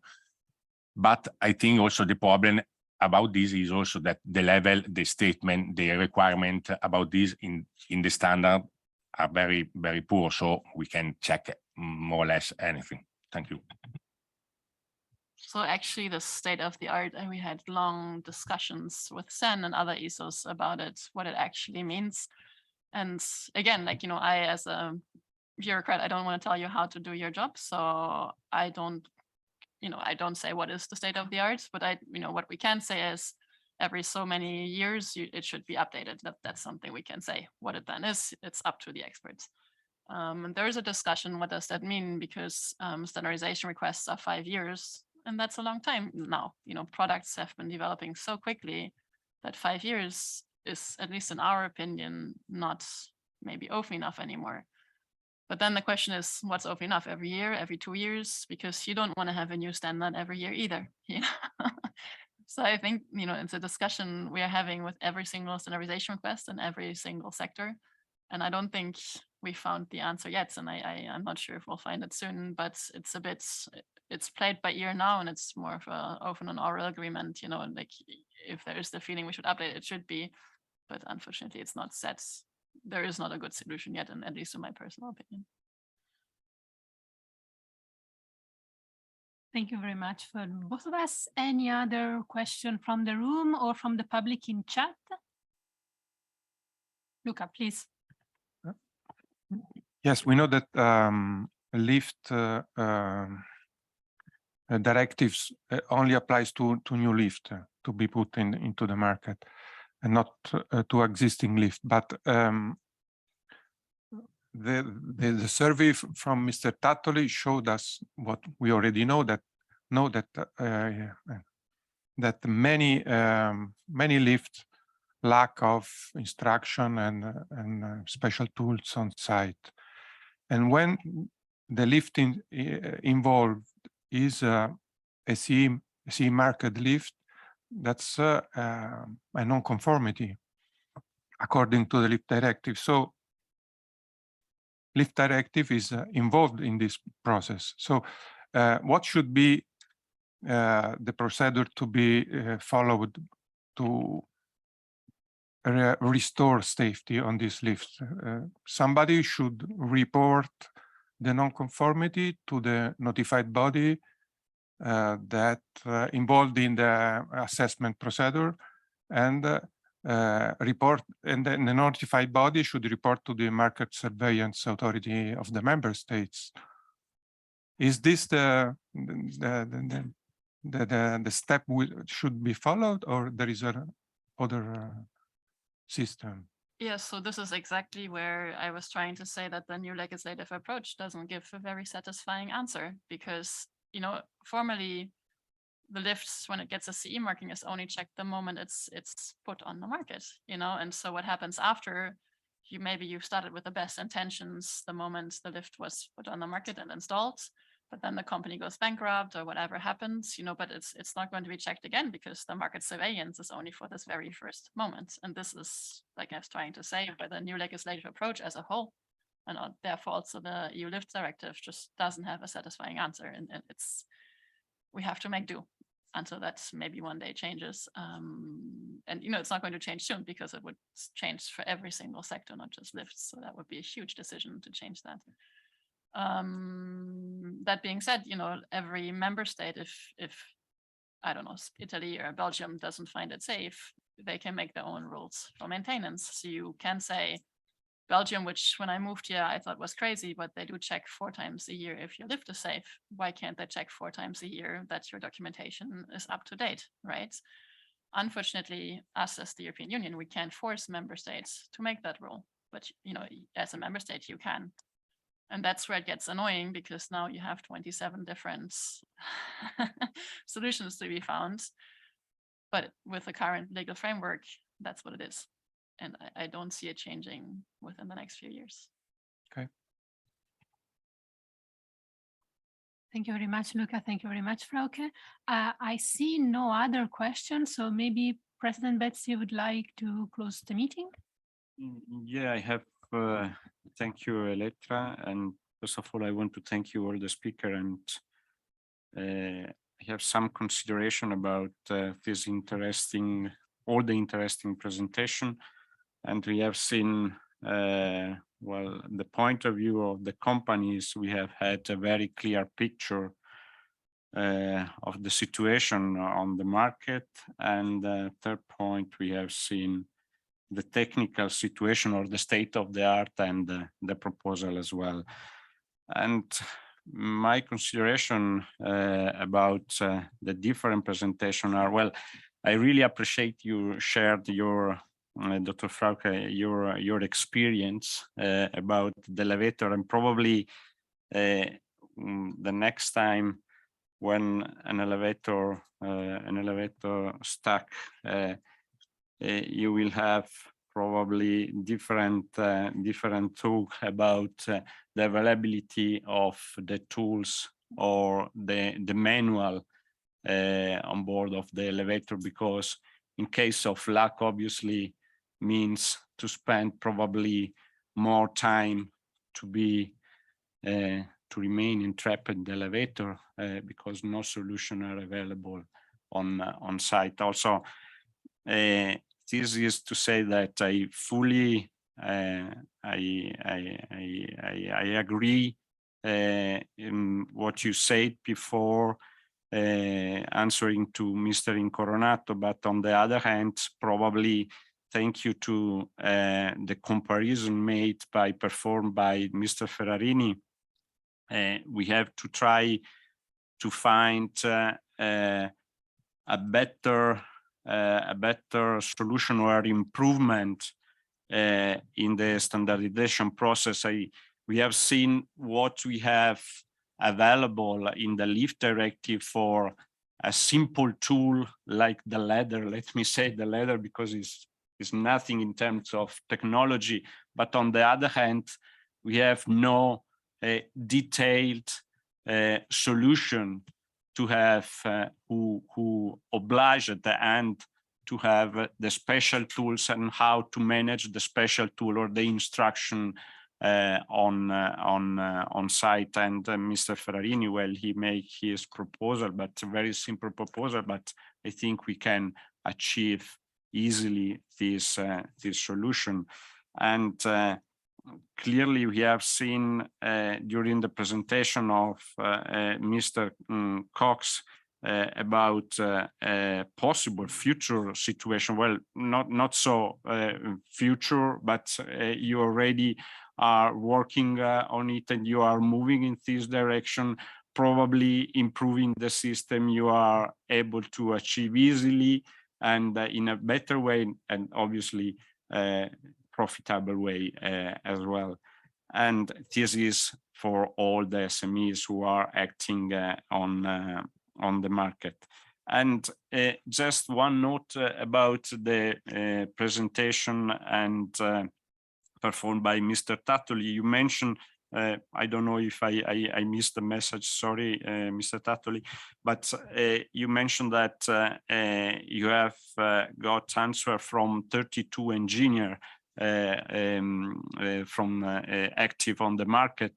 But I think also the problem about this is also that the level, the statement, the requirement about this in the standard are very, very poor. So we can check more or less anything. Thank you. So actually the state of the art, and we had long discussions with Sen and other ESOs about it, what it actually means. And again, like, you know, I, as a bureaucrat, I don't want to tell you how to do your job. So I don't say what is the state of the art, but what we can say is every so many years, it should be updated. That's something we can say. What it then is, it's up to the experts. And there is a discussion, what does that mean? Because standardization requests are 5 years, and that's a long time now. You know, products have been developing so quickly that 5 years is, at least in our opinion, not maybe open enough anymore. But then the question is, what's open enough? Every year, every 2 years? Because you don't want to have a new standard every year either. You know? So I think, you know, it's a discussion we are having with every single standardization request in every single sector. And I don't think we found the answer yet. And I'm not sure if we'll find it soon, but it's played by ear now, and it's more of a open and oral agreement, you know, and like if there is the feeling we should update, it should be, but unfortunately it's not set. There is not a good solution yet, and at least in my personal opinion. Thank you very much for both of us. Any other question from the room or from the public in chat? Luca, please. Yes, we know that lift directives only applies to new lift to be put into the market, and not to existing lift. But the survey from Mr. Tattoli showed us what we already know, that many lifts lack of instruction and special tools on site. And when the lifting involved is a CE market lift, that's a non-conformity according to the lift directive. So lift directive is involved in this process. So what should be the procedure to be followed to restore safety on this lift? Somebody should report the non-conformity to the notified body that involved in the assessment procedure, and report, and then the notified body should report to the market surveillance authority of the member states. Is this the step should be followed, or there is other system? Yes, so this is exactly where I was trying to say that the new legislative approach doesn't give a very satisfying answer, because, you know, formally the lifts, when it gets a CE marking, is only checked the moment it's put on the market, you know. And so what happens after, maybe you started with the best intentions the moment the lift was put on the market and installed, but then the company goes bankrupt or whatever happens, you know, but it's not going to be checked again because the market surveillance is only for this very first moment. And this is, like I was trying to say, by the new legislative approach as a whole. And therefore also the EU Lift Directive just doesn't have a satisfying answer. And we have to make do until that maybe one day changes. And, you know, it's not going to change soon because it would change for every single sector, not just lifts. So that would be a huge decision to change that. That being said, you know, every member state, if I don't know, Italy or Belgium doesn't find it safe, they can make their own rules for maintenance. So you can say, Belgium, which when I moved here, I thought was crazy, but they do check 4 times a year if your lift is safe. Why can't they check 4 times a year that your documentation is up to date, right? Unfortunately, us as the European Union, we can't force member states to make that rule. But, you know, as a member state, you can. And that's where it gets annoying because now you have 27 different solutions to be found. But with the current legal framework, that's what it is. And I don't see it changing within the next few years. Okay. Thank you very much, Luca. Thank you very much, Frauke. I see no other questions, so maybe President Betsy would like to close the meeting. Yeah, I have. Thank you, Elettra. And first of all, I want to thank you all the speaker, and I have some consideration about this interesting, all the interesting presentation. And we have seen, well, the point of view of the companies, we have had a very clear picture of the situation on the market. And third point, we have seen the technical situation or the state of the art and the proposal as well. And my consideration about the different presentation are, well, I really appreciate you shared your Dr. Frauke, your experience about the elevator, and probably the next time when an elevator stuck, you will have probably different talk about the availability of the tools or the manual on board of the elevator, because in case of lack, obviously means to spend probably more time to be to remain entrapped in the elevator because no solution are available on site. Also, this is to say that I fully I agree in what you said before, answering to Mr. Incoronato, but on the other hand, probably thank you to the comparison performed by Mr. Ferrarini. We have to try to find a better solution or improvement in the standardization process. We have seen what we have available in the Lift Directive for a simple tool like the ladder. Let me say the ladder because it's nothing in terms of technology, but on the other hand, we have no detailed solution to have who oblige at the end to have the special tools and how to manage the special tool or the instruction on site. And Mr. Ferrarini, well, he made his proposal, but a very simple proposal, but I think we can achieve easily this solution. And clearly we have seen during the presentation of Mr. Cox about a possible future situation. Well, not so future, but you already are working on it and you are moving in this direction, probably improving the system you are able to achieve easily and in a better way, and obviously profitable way as well. And this is for all the SMEs who are acting on the market. And just one note about the presentation and performed by Mr. Tattoli. You mentioned, I don't know if I missed the message, sorry, Mr. Tattoli, but you mentioned that you have got answer from 32 engineers from active on the market.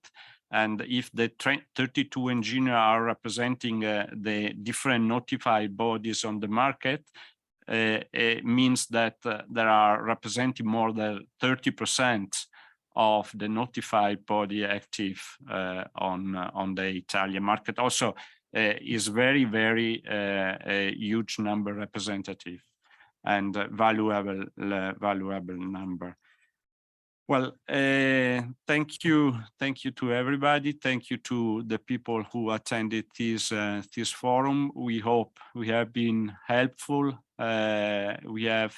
And if the 32 engineers are representing the different notified bodies on the market, it means that there are representing more than 30% of the notified body active on the Italian market. Also, is very, very a huge number representative and valuable number. Well, thank you to everybody. Thank you to the people who attended this forum. We hope we have been helpful. We have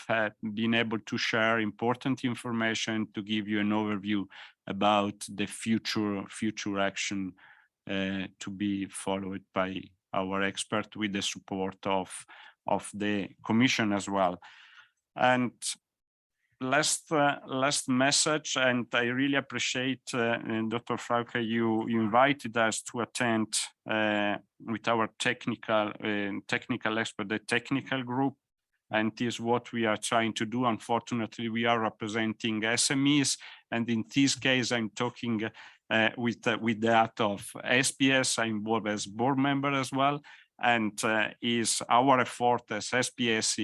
been able to share important information to give you an overview about the future action to be followed by our expert with the support of the Commission as well. And last message, and I really appreciate Dr. Frauke, you invited us to attend with our technical expert, the technical group, and this is what we are trying to do. Unfortunately, we are representing SMEs, and in this case, I'm talking with that of SBS. I'm involved as board member as well. And is our effort as SBS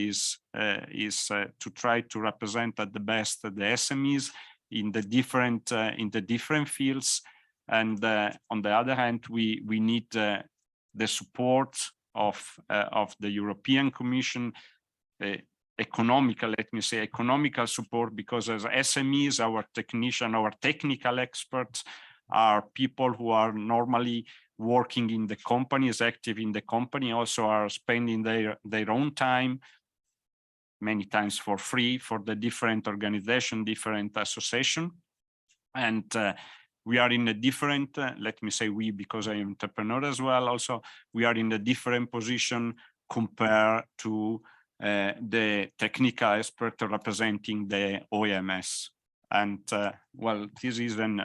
is to try to represent at the best the SMEs in the different fields. And on the other hand, we need the support of the European Commission, economical, let me say, economical support, because as SMEs, our technical experts are people who are normally working in the company, is active in the company, also are spending their own time, many times for free, for the different organization, different association. And we are in a different, let me say we, because I am entrepreneur as well, also, we are in a different position compared to the technical expert representing the OMS. And well, this is an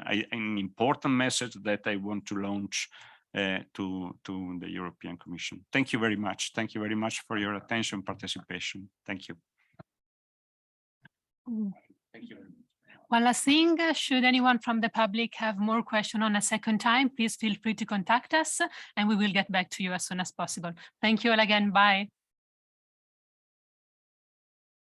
important message that I want to launch to the European Commission. Thank you very much. Thank you very much for your attention and participation. Thank you. Thank you. One last thing, should anyone from the public have more questions on a second time, please feel free to contact us and we will get back to you as soon as possible. Thank you all again. Bye.